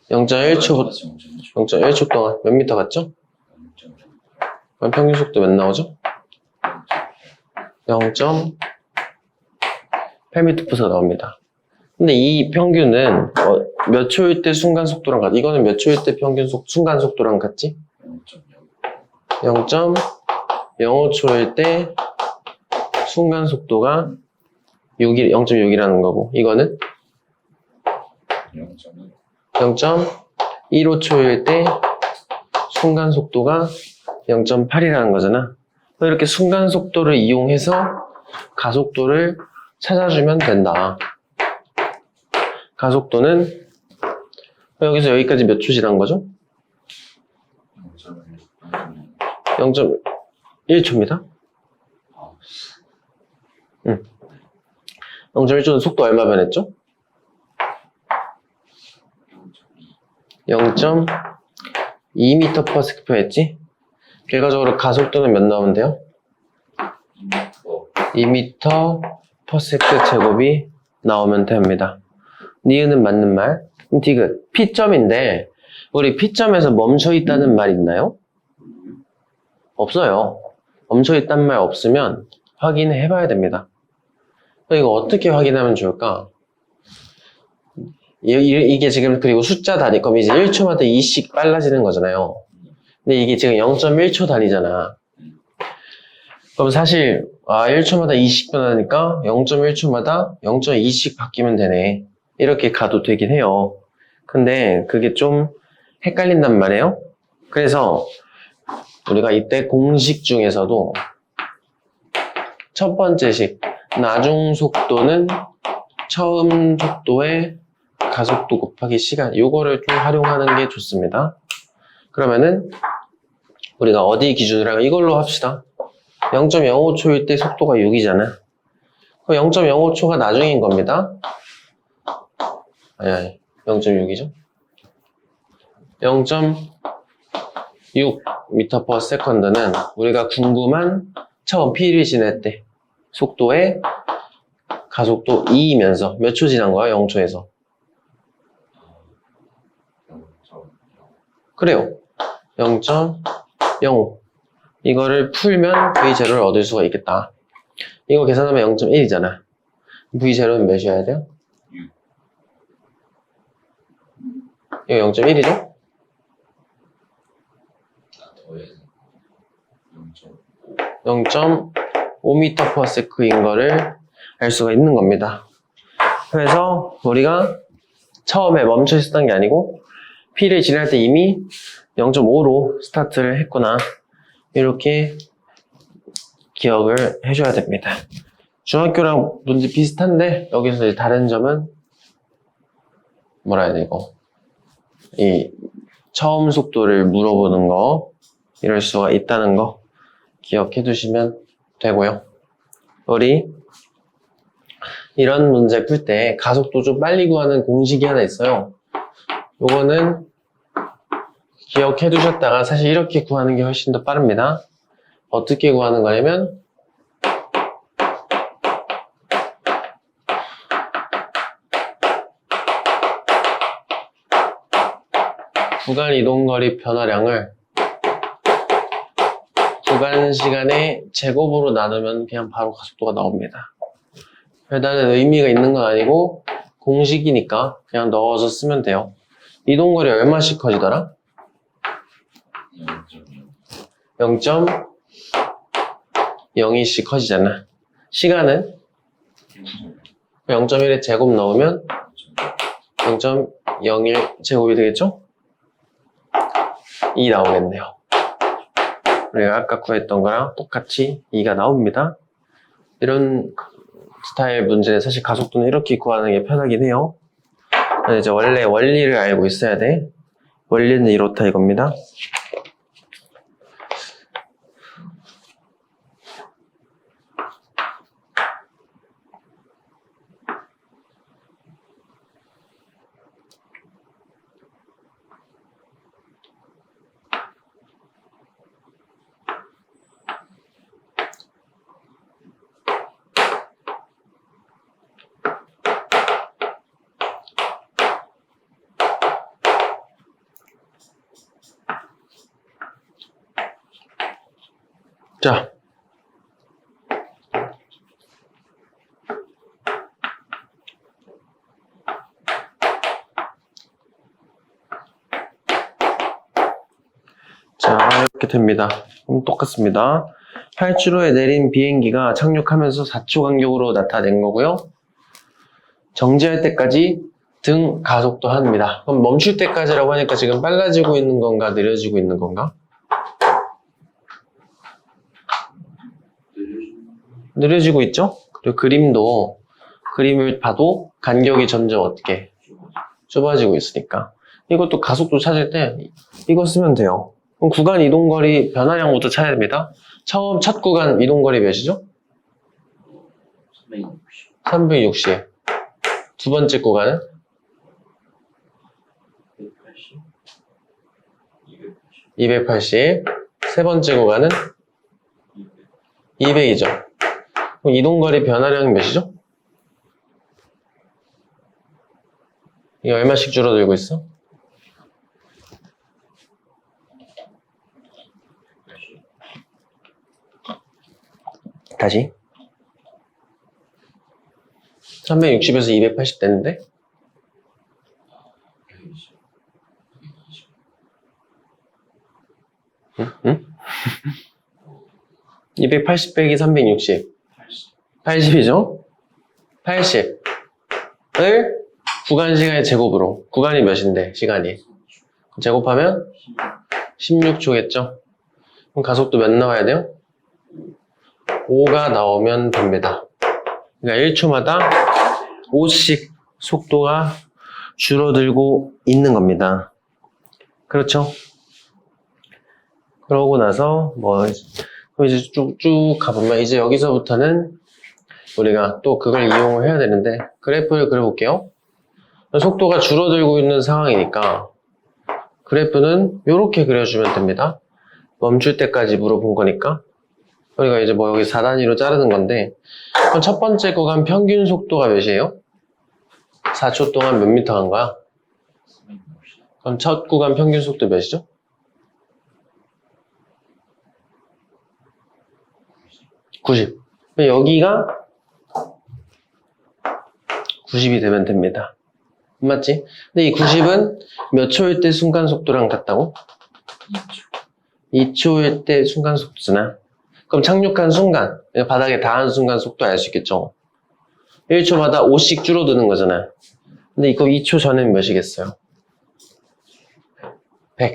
0.1초 동안 몇 미터 갔죠? 그럼 평균 속도 몇 나오죠? 0.8m/s 나옵니다. 근데 이 평균은 몇 초일 때 순간 속도랑 같지? 이거는 몇 초일 때 순간 속도랑 같지? 0.05초일 때 순간 속도가 0.6이라는 거고, 이거는 0.15초일 때 순간 속도가 0.8이라는 거잖아. 이렇게 순간 속도를 이용해서 가속도를 찾아주면 된다. 가속도는 여기서 여기까지 몇 초 지난 거죠? 0.1초입니다. 0.1초는 속도 얼마 변했죠? 0.2m/s 했지? 결과적으로 가속도는 몇 나오면 돼요? 2m/s 제곱이 나오면 됩니다. 니은은 맞는 말. 디귿. P점인데 우리 P점에서 멈춰 있다는 말 있나요? 없어요. 멈춰 있다는 말 없으면 확인해 봐야 됩니다. 이거 어떻게 확인하면 좋을까? 이게 지금 그리고 숫자 단위, 그럼 이제 1초마다 2씩 빨라지는 거잖아요. 근데 이게 지금 0.1초 단위잖아. 그럼 사실 1초마다 2씩 변하니까 0.1초마다 0.2씩 바뀌면 되네. 이렇게 가도 되긴 해요. 근데 그게 좀 헷갈린단 말이에요. 그래서 우리가 이때 공식 중에서도 첫 번째 식, 나중 속도는 처음 속도의 가속도 곱하기 시간, 요거를 좀 활용하는 게 좋습니다. 그러면은 우리가 어디 기준으로 하면 이걸로 합시다. 0.05초일 때 속도가 6이잖아. 그럼 0.05초가 나중인 겁니다. 아니 0.6이죠. 0.6m/s는 우리가 궁금한 처음 P를 지날 때 속도의 가속도 2이면서 몇 초 지난 거야? 0초에서. 그래요. 0.05. 이거를 풀면 V0를 얻을 수가 있겠다. 이거 계산하면 0.1이잖아. V0는 몇이어야 돼요? 6. 이거 0.1이죠? 더해서 0.5m/s인 거를 알 수가 있는 겁니다. 그래서 우리가 처음에 멈춰 있었던 게 아니고 P를 지날 때 이미 0.5로 스타트를 했구나. 이렇게 기억을 해줘야 됩니다. 중학교랑 문제 비슷한데 여기서 이제 다른 점은 뭐라 해야 돼 이거 이 처음 속도를 물어보는 거 이럴 수가 있다는 거 기억해 두시면 되고요. 우리 이런 문제 풀 때 가속도 좀 빨리 구하는 공식이 하나 있어요. 요거는 기억해 두셨다가 사실 이렇게 구하는 게 훨씬 더 빠릅니다. 어떻게 구하는 거냐면 구간 이동거리 변화량을 구간 시간의 제곱으로 나누면 그냥 바로 가속도가 나옵니다. 별다른 의미가 있는 건 아니고 공식이니까 그냥 넣어서 쓰면 돼요. 이동거리 얼마씩 커지더라? 0.02씩 커지잖아. 시간은 0.1의 제곱 넣으면 0.01 제곱이 되겠죠? 2 나오겠네요. 우리가 아까 구했던 거랑 똑같이 2가 나옵니다. 이런 스타일 문제는 사실 가속도는 이렇게 구하는 게 편하긴 해요. 이제 원래 원리를 알고 있어야 돼. 원리는 이렇다 이겁니다. 자, 이렇게 됩니다. 똑같습니다. 8주로에 내린 비행기가 착륙하면서 4초 간격으로 나타낸 거고요. 정지할 때까지 등 가속도 합니다. 그럼 멈출 때까지라고 하니까 지금 빨라지고 있는 건가 느려지고 있는 건가? 느려지고 있죠? 그리고 그림을 봐도 간격이 점점 어떻게 좁아지고 있으니까. 이것도 가속도 찾을 때 이거 쓰면 돼요. 그럼 구간 이동거리 변화량부터 찾아야 됩니다. 첫 구간 이동거리 몇이죠? 360. 360. 두 번째 구간은 180. 280. 280. 세 번째 구간은 200. 200이죠. 그럼 이동거리 변화량이 몇이죠? 이게 얼마씩 줄어들고 있어? 80. 다시. 360에서 280 됐는데? 120. 120. 응? 280 빼기 360. 80. 80이죠? 80을 구간 시간의 제곱으로. 구간이 몇인데, 시간이. 제곱하면 16초겠죠? 그럼 가속도 몇 나와야 돼요? 5가 나오면 됩니다. 그러니까 1초마다 5씩 속도가 줄어들고 있는 겁니다. 그렇죠? 그러고 나서 이제 쭉 가보면 이제 여기서부터는 우리가 또 그걸 이용을 해야 되는데 그래프를 그려볼게요. 속도가 줄어들고 있는 상황이니까 그래프는 이렇게 그려주면 됩니다. 멈출 때까지 물어본 거니까 우리가 이제 여기 4단위로 자르는 건데 그럼 첫 번째 구간 평균 속도가 몇이에요? 4초 동안 몇 미터 간 거야? 360. 그럼 첫 구간 평균 속도 몇이죠? 90. 여기가 90이 되면 됩니다. 맞지? 근데 이 90은 몇 초일 때 순간 속도랑 같다고? 2초. 2초일 때 순간 속도잖아. 그럼 착륙한 순간, 바닥에 닿은 순간 속도 알 수 있겠죠? 1초마다 5씩 줄어드는 거잖아. 근데 이거 2초 전에는 몇이겠어요? 100.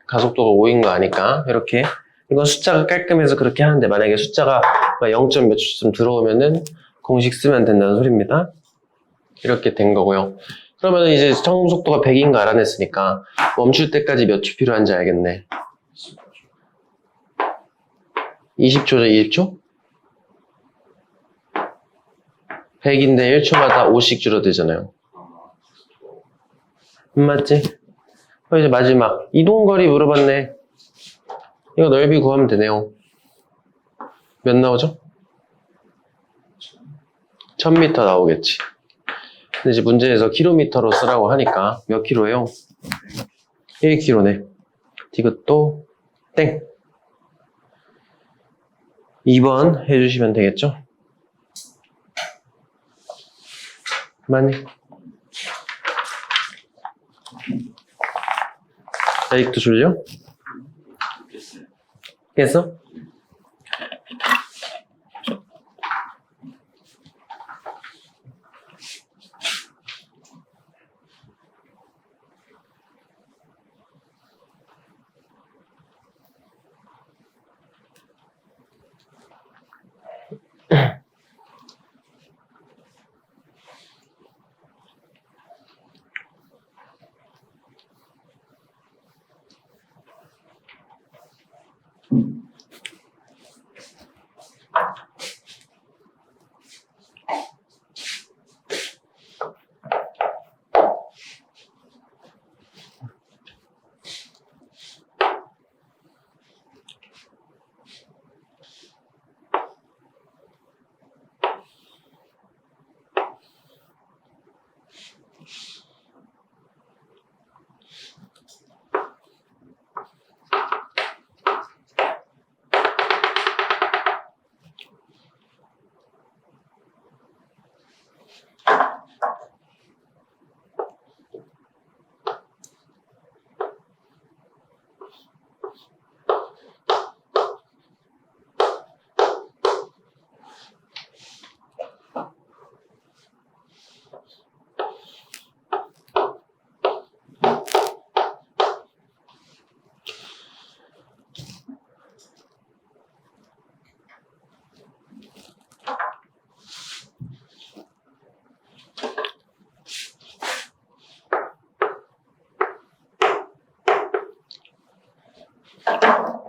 가속도가 5인 거 아니까 이렇게. 이건 숫자가 깔끔해서 그렇게 하는데 만약에 숫자가 0. 몇 초쯤 들어오면은 공식 쓰면 된다는 소리입니다. 이렇게 된 거고요. 그러면 이제 처음 속도가 100인 거 알아냈으니까 멈출 때까지 몇 초 필요한지 알겠네. 20초죠, 20초? 100인데 1초마다 5씩 줄어들잖아요. 맞지? 그럼 이제 마지막 이동거리 물어봤네. 이거 넓이 구하면 되네요. 몇 나오죠? 1000m 나오겠지. 근데 이제 문제에서 킬로미터로 쓰라고 하니까 몇 킬로예요? 1킬로네. 이것도 땡. 2번 해주시면 되겠죠? 맞니? 아직도 졸려? 깼어?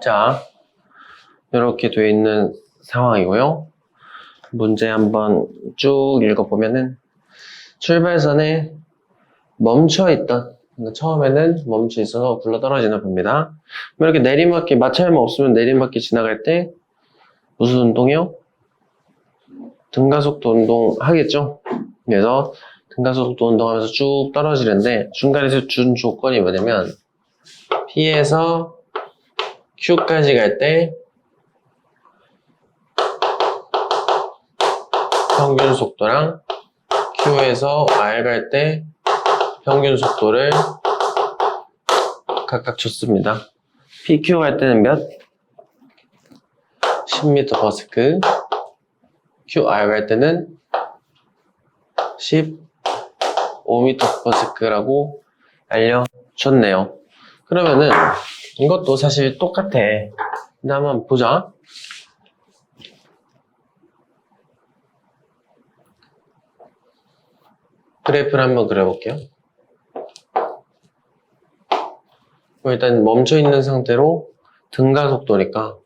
자, 이렇게 되어 있는 상황이고요. 문제 한번 쭉 읽어보면은 출발선에 멈춰있던, 그러니까 처음에는 멈춰 있어서 굴러 떨어지나 봅니다. 이렇게 내리막길, 마찰만 없으면 내리막길 지나갈 때 무슨 운동이요? 등가속도 운동 하겠죠? 그래서 등가속도 운동하면서 쭉 떨어지는데 중간에서 준 조건이 뭐냐면 P에서 Q까지 갈 때 평균 속도랑 Q에서 R 갈 때 평균 속도를 각각 줬습니다. PQ 갈 때는 몇? 10m/s. QR 갈 때는 15m/s라고 알려줬네요. 그러면은 이것도 사실 똑같아. 근데 한번 보자. 그래프를 한번 그려볼게요. 일단 멈춰있는 상태로 등가 속도니까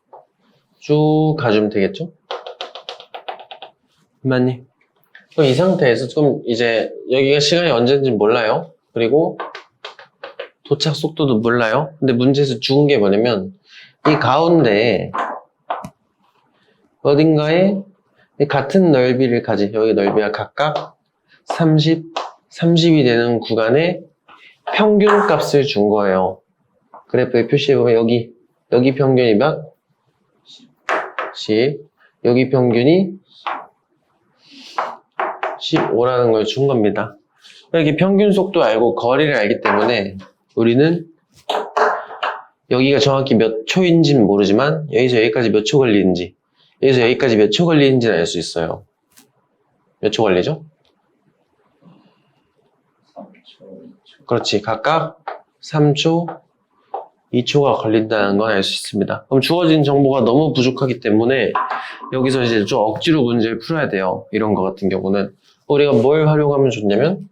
쭉 가주면 되겠죠? 맞니? 그럼 이 상태에서 좀 이제 여기가 시간이 언제인지 몰라요. 그리고 도착 속도도 몰라요. 근데 문제에서 죽은 게 뭐냐면 이 가운데 어딘가에 같은 넓이를 가진, 여기 넓이가 각각 30, 30이 되는 구간에 평균 값을 준 거예요. 그래프에 표시해보면 여기 평균이 몇? 10. 여기 평균이 15라는 걸 준 겁니다. 이렇게 평균 속도 알고 거리를 알기 때문에 우리는 여기가 정확히 몇 초인지는 모르지만 여기서 여기까지 몇 초 걸리는지, 여기서 여기까지 몇 초 걸리는지는 알 수 있어요. 몇 초 걸리죠? 3초. 그렇지. 각각 3초, 2초가 걸린다는 건 알 수 있습니다. 그럼 주어진 정보가 너무 부족하기 때문에 여기서 이제 좀 억지로 문제를 풀어야 돼요. 이런 거 같은 경우는. 우리가 뭘 활용하면 좋냐면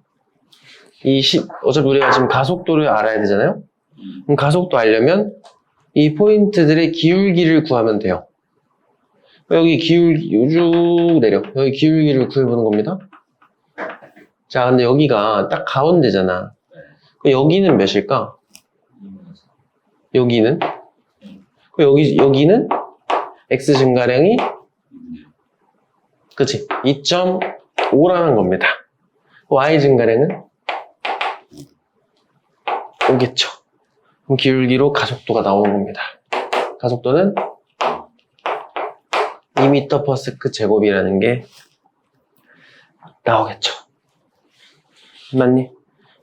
어차피 우리가 지금 가속도를 알아야 되잖아요? 그럼 가속도 알려면 이 포인트들의 기울기를 구하면 돼요. 여기 기울기 쭉 내려. 여기 기울기를 구해보는 겁니다. 자, 근데 여기가 딱 가운데잖아. 그럼 여기는 몇일까? 여기는? 여기는 X 증가량이 그치? 2.5라는 겁니다. Y 증가량은 5겠죠. 그럼 기울기로 가속도가 나오는 겁니다. 가속도는 2m/s 제곱이라는 게 나오겠죠. 맞니?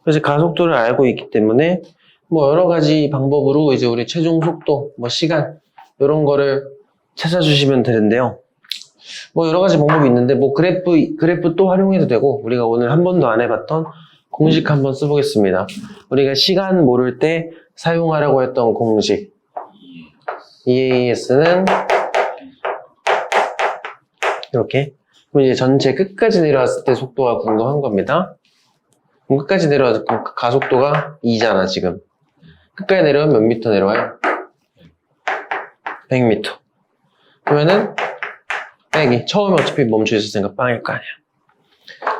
그래서 가속도를 알고 있기 때문에 뭐 여러 가지 방법으로 이제 우리 최종 속도, 뭐 시간 이런 거를 찾아주시면 되는데요. 뭐 여러 가지 방법이 있는데 뭐 그래프 또 활용해도 되고 우리가 오늘 한 번도 안 해봤던 공식 한번 써보겠습니다. 우리가 시간 모를 때 사용하라고 했던 공식 EAS는 이렇게. 그럼 이제 전체 끝까지 내려왔을 때 속도가 궁금한 겁니다. 그럼 끝까지 내려와서 가속도가 2잖아 지금. 끝까지 내려오면 몇 미터 내려와요? 100m. 그러면은 빼기. 처음에 어차피 멈춰 있었으니까 빵일 거 아니야.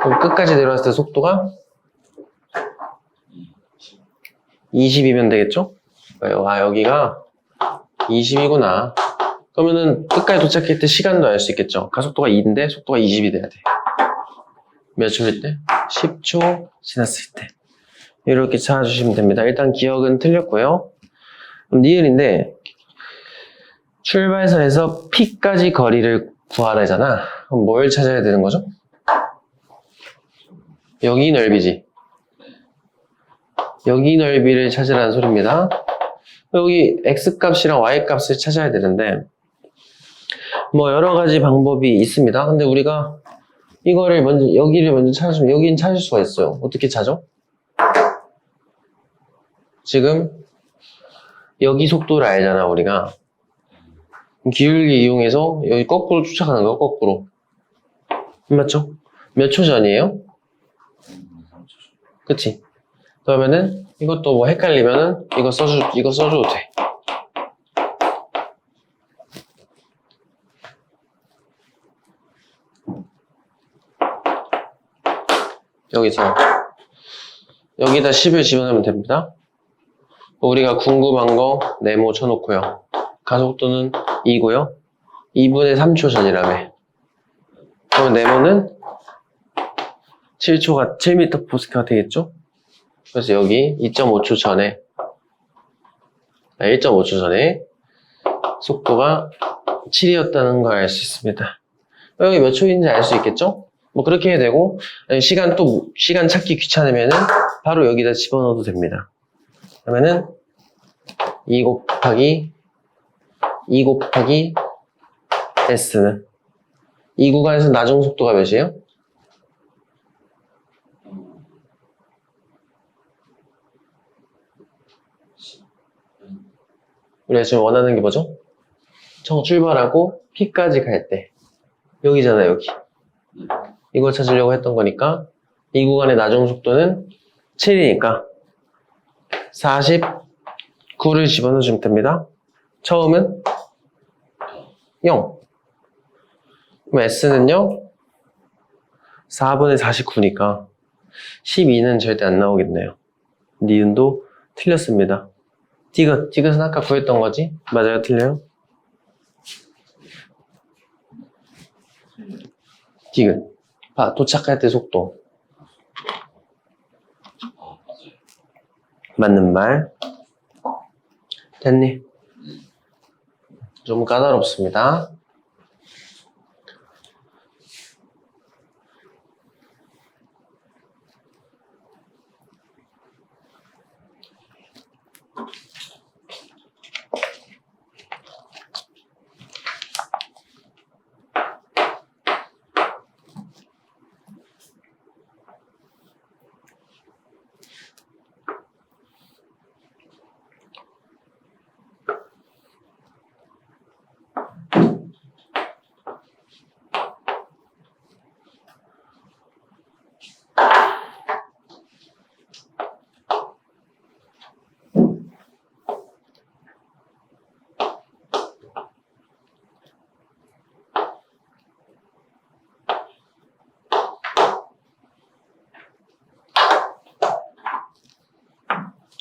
그럼 끝까지 내려왔을 때 속도가 20이면 되겠죠? 아, 여기가 20이구나. 그러면은 끝까지 도착할 때 시간도 알 수 있겠죠? 가속도가 2인데 속도가 20이 돼야 돼. 몇 초일 때? 10초 지났을 때. 이렇게 찾아주시면 됩니다. 일단 기억은 틀렸고요. 그럼 니을인데 출발선에서 P까지 거리를 구하라잖아. 그럼 뭘 찾아야 되는 거죠? 여기 넓이지. 여기 넓이를 찾으라는 소리입니다. 여기 X값이랑 Y값을 찾아야 되는데 뭐 여러 가지 방법이 있습니다. 근데 우리가 이거를 먼저 여기를 먼저 찾으면 여기는 찾을 수가 있어요. 어떻게 찾죠? 지금 여기 속도를 알잖아 우리가. 기울기 이용해서 여기 거꾸로 쫓아가는 거야. 거꾸로. 맞죠? 몇 초 전이에요? 그치? 그러면은 이것도 뭐 헷갈리면은 이거 써줘도 돼. 여기서 여기다 10을 집어넣으면 됩니다. 우리가 궁금한 거 네모 쳐놓고요. 가속도는 2고요. 2분의 3초 전이라며. 그럼 네모는 7m/s가 되겠죠? 그래서 여기 2.5초 전에 1.5초 전에 속도가 7이었다는 걸 알 수 있습니다. 여기 몇 초인지 알 수 있겠죠? 뭐 그렇게 해야 되고, 시간 찾기 귀찮으면은 바로 여기다 집어넣어도 됩니다. 그러면은 2 곱하기 S는 이 구간에서 나중 속도가 몇이에요? 우리가 지금 원하는 게 뭐죠? 출발하고 P까지 갈 때 여기잖아, 여기. 이걸 찾으려고 했던 거니까 이 구간의 나중 속도는 7이니까 49를 집어넣어주면 됩니다. 처음은 0. 그럼 S는요? 4분의 49니까 12는 절대 안 나오겠네요. 니은도 틀렸습니다. 디귿은 아까 구했던 거지? 맞아요? 틀려요? 디귿. 도착할 때 속도. 맞는 말. 됐니? 좀 까다롭습니다.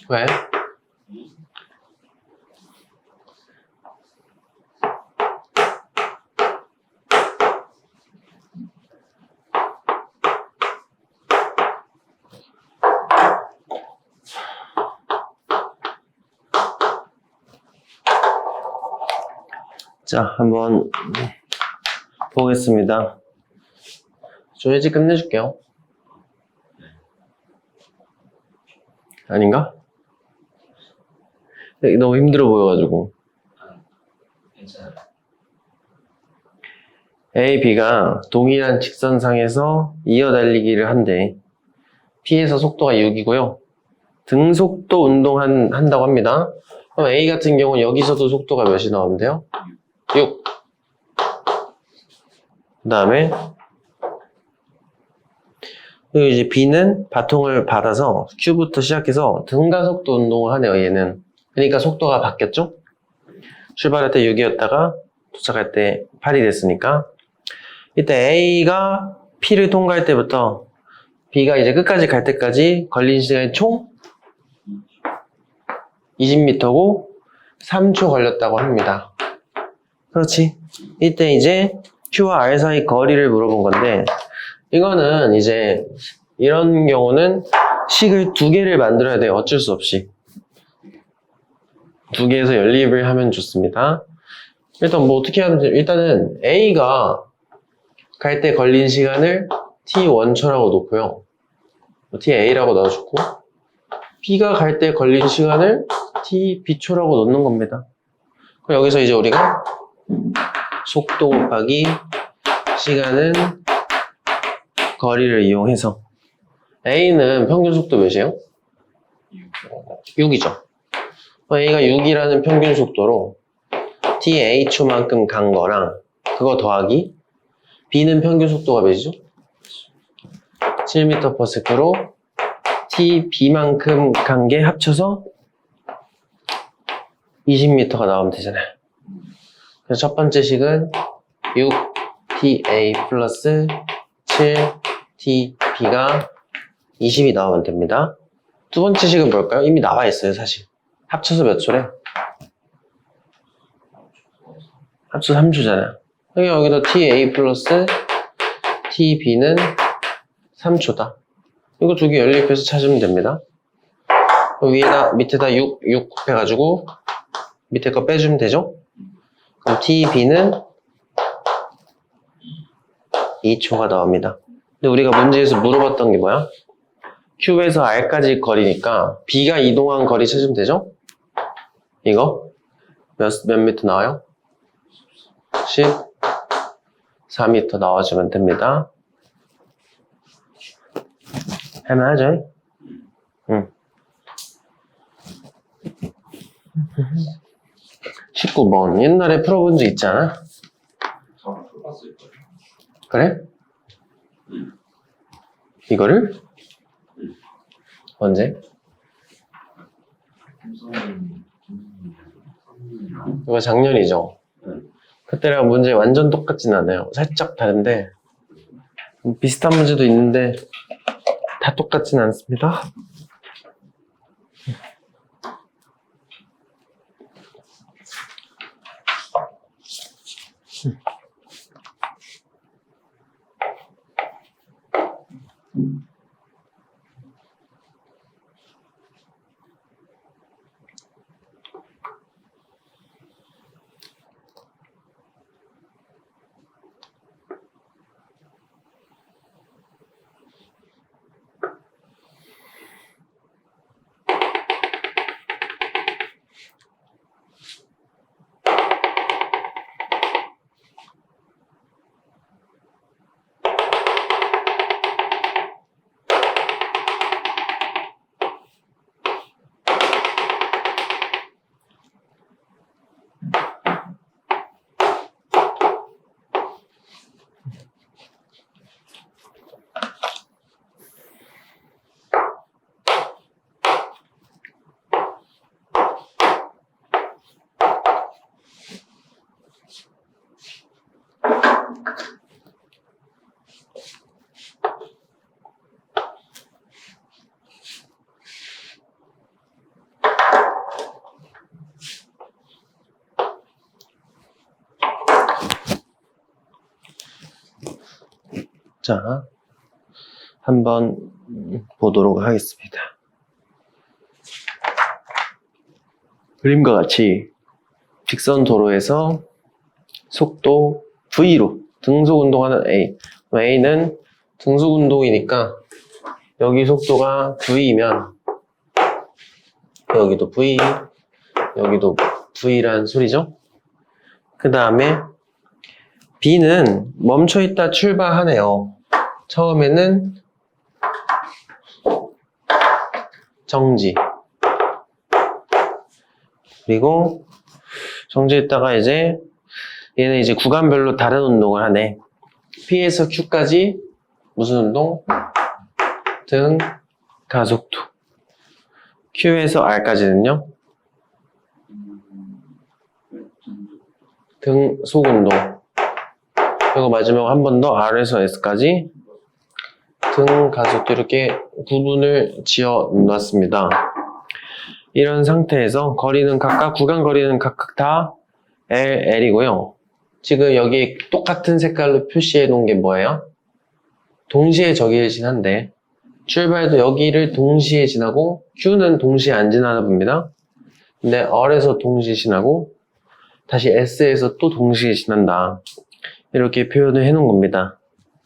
왜? 자, 한번 보겠습니다. 좀 일찍 끝내줄게요. 아닌가? 너무 힘들어 보여가지고. 괜찮아요. A, B가 동일한 직선상에서 이어달리기를 한대. P에서 속도가 6이고요. 등속도 운동한다고 합니다. 그럼 A 같은 경우는 여기서도 속도가 몇이 나오면 돼요? 6. 그 다음에 그리고 이제 B는 바통을 받아서 Q부터 시작해서 등가속도 운동을 하네요, 얘는. 그러니까 속도가 바뀌었죠? 출발할 때 6이었다가 도착할 때 8이 됐으니까 이때 A가 P를 통과할 때부터 B가 이제 끝까지 갈 때까지 걸린 시간이 총 20m고 3초 걸렸다고 합니다. 그렇지. 이때 이제 Q와 R 사이 거리를 물어본 건데 이거는 이제 이런 경우는 식을 2개를 만들어야 돼요. 어쩔 수 없이. 2개에서 연립을 하면 좋습니다. 일단 뭐 어떻게 하면 돼요? 일단은 A가 갈 때 걸린 시간을 T1초라고 놓고요. TA라고 넣어주고 B가 갈 때 걸린 시간을 TB초라고 놓는 겁니다. 그럼 여기서 이제 우리가 속도 곱하기 시간은 거리를 이용해서 A는 평균 속도 몇이에요? 6이죠. A가 6이라는 평균 속도로 TA초만큼 간 거랑 그거 더하기 B는 평균 속도가 몇이죠? 7m/s로 TB만큼 간 게 합쳐서 20m가 나오면 되잖아요. 그래서 첫 번째 식은 6TA 플러스 7TB가 20이 나오면 됩니다. 두 번째 식은 뭘까요? 이미 나와 있어요, 사실. 합쳐서 몇 초래? 합쳐서 3초잖아. 여기다 TA 플러스 TB는 3초다. 이거 두 개 연립해서 찾으면 됩니다. 밑에다 6 곱해가지고 밑에 거 빼주면 되죠? 그럼 TB는 2초가 나옵니다. 근데 우리가 문제에서 물어봤던 게 뭐야? Q에서 R까지 거리니까 B가 이동한 거리 찾으면 되죠? 이거 몇 미터 나와요? 14미터 나와주면 됩니다. 할만하죠? 응. 19번. 옛날에 풀어본 적 있잖아? 처음 풀어봤을 거예요. 그래? 이거를? 언제? 이거 작년이죠? 그때랑 문제 완전 똑같진 않아요. 살짝 다른데 비슷한 문제도 있는데 다 똑같진 않습니다. 자, 한번 보도록 하겠습니다. 그림과 같이 직선 도로에서 속도 V로 등속 운동하는 A. A는 등속 운동이니까 여기 속도가 V이면 여기도 V, 여기도 V란 소리죠. 그 다음에 B는 멈춰있다 출발하네요. 처음에는 정지. 그리고 정지했다가 이제 얘는 이제 구간별로 다른 운동을 하네. P에서 Q까지 무슨 운동? 등 가속도. Q에서 R까지는요? 등속 운동. 그리고 마지막 한 번 더 R에서 S까지 등 가속도 이렇게 구분을 지어 놨습니다. 이런 상태에서 거리는 각각, 구간 거리는 각각 다 L이고요. 지금 여기 똑같은 색깔로 표시해 놓은 게 뭐예요? 동시에 저기를 지난데 출발도 여기를 동시에 지나고 Q는 동시에 안 지나나 봅니다. 근데 R에서 동시에 지나고 다시 S에서 또 동시에 지난다. 이렇게 표현을 해 놓은 겁니다.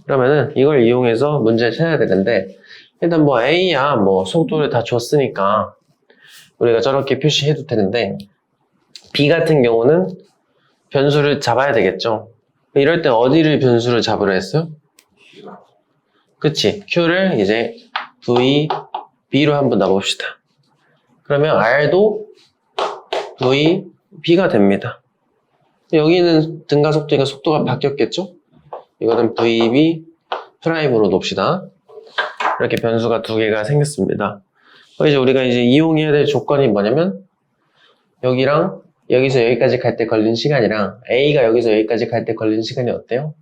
그러면은 이걸 이용해서 문제를 찾아야 되는데 일단 뭐 A야 뭐 속도를 다 줬으니까 우리가 저렇게 표시해도 되는데 B 같은 경우는 변수를 잡아야 되겠죠. 이럴 때 어디를 변수를 잡으려 했어요? 그치? Q를 이제 V, B로 한번 놔봅시다. 그러면 R도 V, B가 됩니다. 여기는 등가속도니까 속도가 바뀌었겠죠? 이거는 VB 프라임으로 놓읍시다. 이렇게 변수가 두 개가 생겼습니다. 이제 우리가 이제 이용해야 될 조건이 뭐냐면 여기랑 여기서 여기까지 갈 때 걸린 시간이랑 A가 여기서 여기까지 갈 때 걸린 시간이 어때요?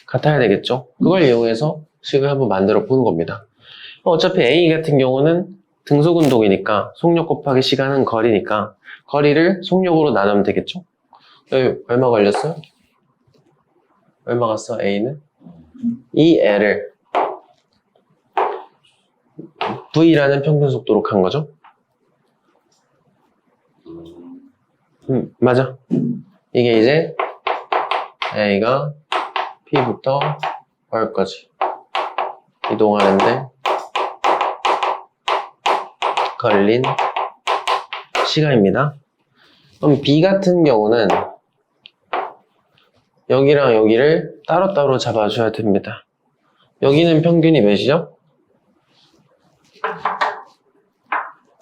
같아야 되겠죠? 그걸 이용해서 식을 한번 만들어 보는 겁니다. 어차피 A 같은 경우는 등속 운동이니까 속력 곱하기 시간은 거리니까 거리를 속력으로 나누면 되겠죠? 여기 얼마 걸렸어요? 얼마 갔어 A는? 이 L을 V라는 평균 속도로 간 거죠? 맞아. 이게 이제 A가 P부터 R까지 이동하는데 걸린 시간입니다. 그럼 B 같은 경우는 여기랑 여기를 따로따로 잡아줘야 됩니다. 여기는 평균이 몇이죠?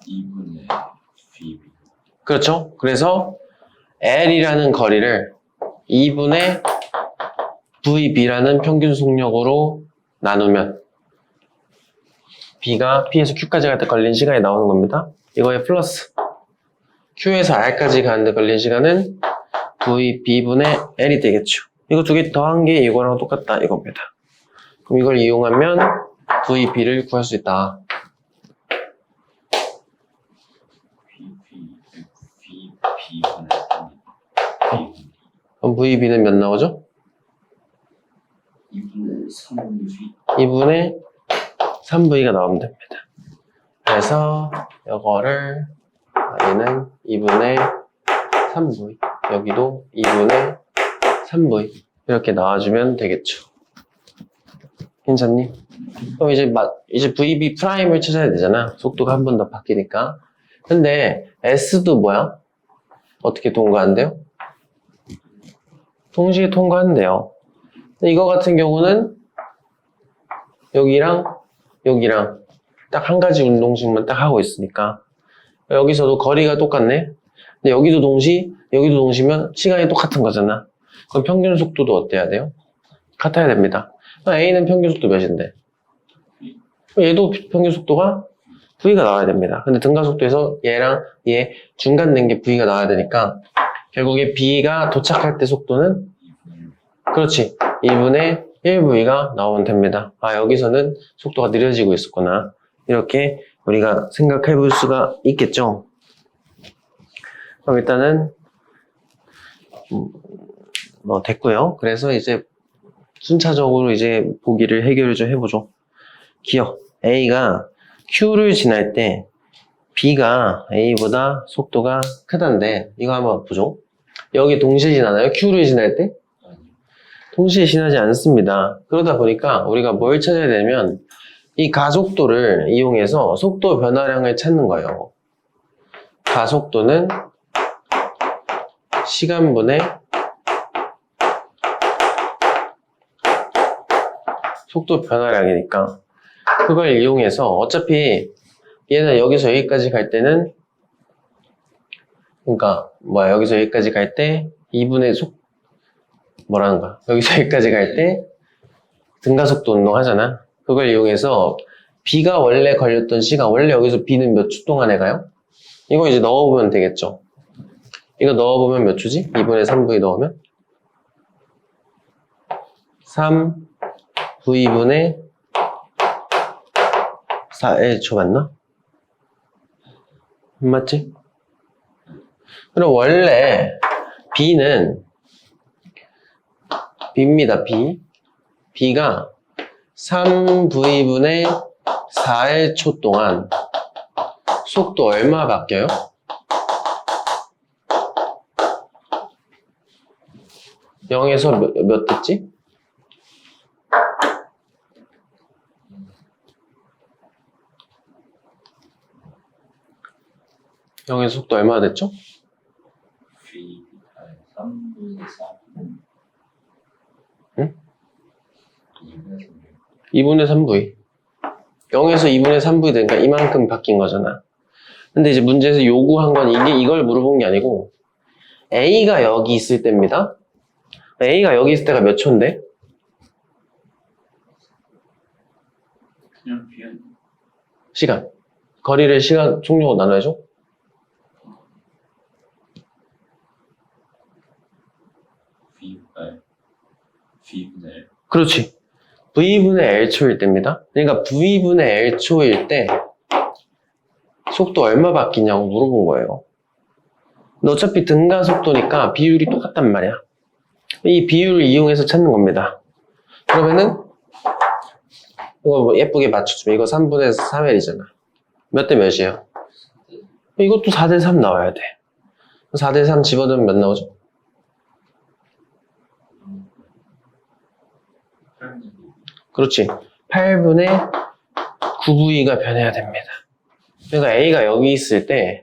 2분의 VB. 그렇죠? 그래서 L이라는 거리를 2분의 VB라는 평균 속력으로 나누면 B가 P에서 Q까지 갈 때 걸린 시간이 나오는 겁니다. 이거에 플러스 Q에서 R까지 가는데 걸린 시간은 VB분의 L이 되겠죠. 이거 두 개 더한 게 이거랑 똑같다 이겁니다. 그럼 이걸 이용하면 VB를 구할 수 있다. B분의 3. 그럼 VB는 몇 나오죠? 2분의 3V. 2분의 3V가 나오면 됩니다. 그래서 이거를 얘는 2분의 3V 여기도 2분의 3V 이렇게 나와주면 되겠죠. 괜찮니? 그럼 이제 VB 프라임을 찾아야 되잖아. 속도가 한 번 더 바뀌니까. 근데 S도 뭐야? 어떻게 통과한대요? 동시에 통과한대요. 근데 이거 같은 경우는 여기랑 여기랑 딱 한 가지 운동식만 딱 하고 있으니까 여기서도 거리가 똑같네. 근데 여기도 동시면 시간이 똑같은 거잖아. 그럼 평균 속도도 어때야 돼요? 같아야 됩니다. A는 평균 속도 몇인데? 얘도 평균 속도가 V가 나와야 됩니다. 근데 등가 속도에서 얘랑 얘 중간 낸 게 V가 나와야 되니까 결국에 B가 도착할 때 속도는 그렇지 2분의 1V가 나오면 됩니다. 아 여기서는 속도가 느려지고 있었구나. 이렇게 우리가 생각해 볼 수가 있겠죠. 그럼 일단은 뭐 됐고요. 그래서 이제 순차적으로 이제 보기를 해결을 좀 해보죠. 기억 A가 Q를 지날 때 B가 A보다 속도가 크다는데 이거 한번 보죠. 여기 동시에 지나나요? Q를 지날 때? 동시에 지나지 않습니다. 그러다 보니까 우리가 뭘 찾아야 되냐면 이 가속도를 이용해서 속도 변화량을 찾는 거예요. 가속도는 시간분의 속도 변화량이니까 그걸 이용해서 어차피 얘는 여기서 여기까지 갈 때는 그러니까 여기서 여기까지 갈 때 2분의 뭐라는 거야? 여기서 여기까지 갈 때 등가속도 운동 하잖아. 그걸 이용해서 B가 원래 걸렸던 시간 원래 여기서 B는 몇 초 동안에 가요? 이거 이제 넣어보면 되겠죠. 이거 넣어보면 몇 초지? 2분의 3V 넣으면 3V분의 4L초 맞나? 맞지? 그럼 원래 B는 B입니다. B가 3V분의 4L초 동안 속도 얼마 바뀌어요? 0에서 몇 됐지? 0에서 속도 얼마 됐죠? V 3분의 3. 응? 2분의 2분의 3. 3V 0에서 2분의 3V 되니까 이만큼 바뀐 거잖아. 근데 이제 문제에서 요구한 건 이걸 물어본 게 아니고 A가 여기 있을 때입니다. A가 여기 있을 때가 몇 초인데? 그냥 비행. 시간. 거리를 시간 총력으로 나눠야죠. V분의 그렇지. V분의 L초일 때입니다. 그러니까 V분의 L초일 때 속도 얼마 바뀌냐고 물어본 거예요. 근데 어차피 등가 속도니까 비율이 똑같단 말이야. 이 비율을 이용해서 찾는 겁니다. 그러면은 이거 뭐 예쁘게 맞춰주면 이거 3분의 3L이잖아. 몇 대 몇이에요? 이것도 4대 3 나와야 돼. 4대 3 집어넣으면 몇 나오죠? 8분의 그렇지. 8분의 9V가 변해야 됩니다. 그러니까 A가 여기 있을 때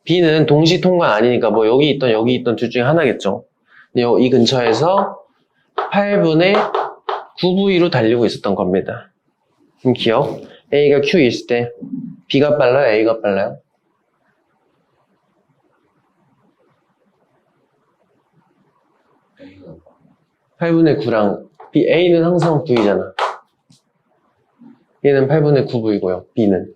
B는 동시 통관 아니니까 뭐 여기 있던 둘 중에 하나겠죠. 근데 이 근처에서 8분의 9V로 달리고 있었던 겁니다. 그럼 기억. A가 Q 있을 때 B가 빨라요? A가 빨라요? A가 8분의 9랑 A는 항상 V잖아. 얘는 8분의 9V고요. B는.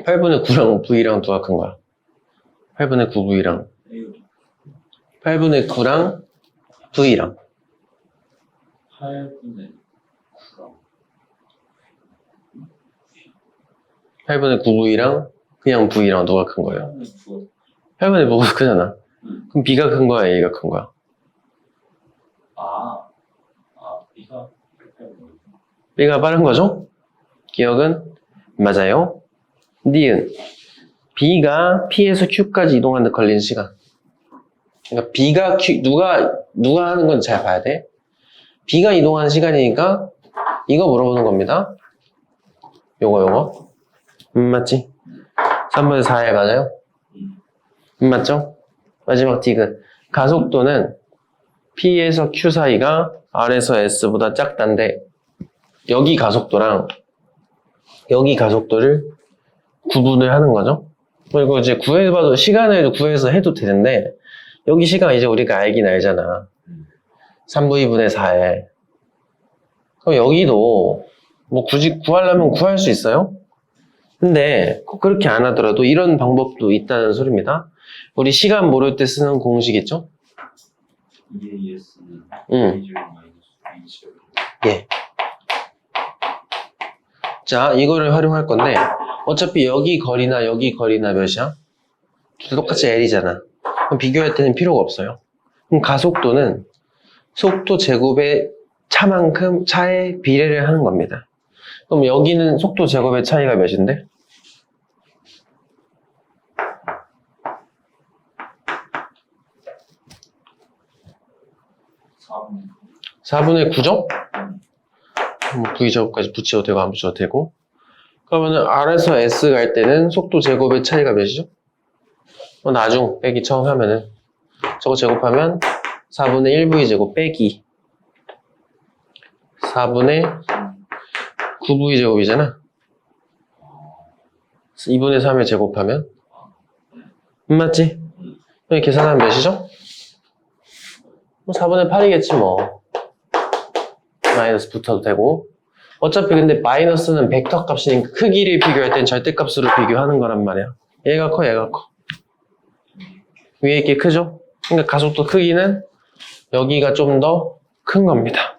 팔 분의 9랑 V랑 누가 큰 거야? 8분의 9V랑 A가 8분의 9랑 V랑 8분의 9랑 8분의 9V랑 그냥 V랑 누가 큰 거예요? 8분의 9가 8분의 9가 크잖아. 그럼 B가 큰 거야? A가 큰 거야? B가 B가 빠른 거죠? 기억은? 맞아요. 니은 B가 P에서 Q까지 이동하는 데 걸리는 시간. 그러니까 B가 Q, 누가 하는 건 잘 봐야 돼. B가 이동하는 시간이니까 이거 물어보는 겁니다. 요거. 맞지? 3분의 4에 맞아요? 맞죠? 마지막 디귿. 가속도는 P에서 Q 사이가 R에서 S보다 작다인데 여기 가속도랑 여기 가속도를 구분을 하는 거죠. 그리고 이제 구해봐도 시간을 구해서 해도 되는데 여기 시간 이제 우리가 알긴 알잖아. 3V2분의 4에. 그럼 여기도 뭐 굳이 구하려면 구할 수 있어요. 근데 꼭 그렇게 안 하더라도 이런 방법도 있다는 소리입니다. 우리 시간 모를 때 쓰는 공식 있죠? EAS는 응. A제곱 예. 자, 이거를 활용할 건데 어차피 여기 거리나 여기 거리나 몇이야? 똑같이 L이잖아. 그럼 비교할 때는 필요가 없어요. 그럼 가속도는 속도 제곱의 차만큼 차의 비례를 하는 겁니다. 그럼 여기는 속도 제곱의 차이가 몇인데? 4분의 9죠? 뭐 V제곱까지 붙여도 되고 안 붙여도 되고. 그러면은 R에서 S 갈 때는 속도 제곱의 차이가 몇이죠? 나중 빼기 처음 하면은 저거 제곱하면 4분의 1V제곱 빼기 4분의 9V제곱이잖아. 2분의 3을 제곱하면 맞지? 여기 계산하면 몇이죠? 4분의 8이겠지 뭐. 마이너스 붙어도 되고. 어차피 근데 마이너스는 벡터 값이니까 크기를 비교할 땐 절대값으로 비교하는 거란 말이야. 얘가 커, 얘가 커. 위에 게 크죠? 그러니까 가속도 크기는 여기가 좀 더 큰 겁니다.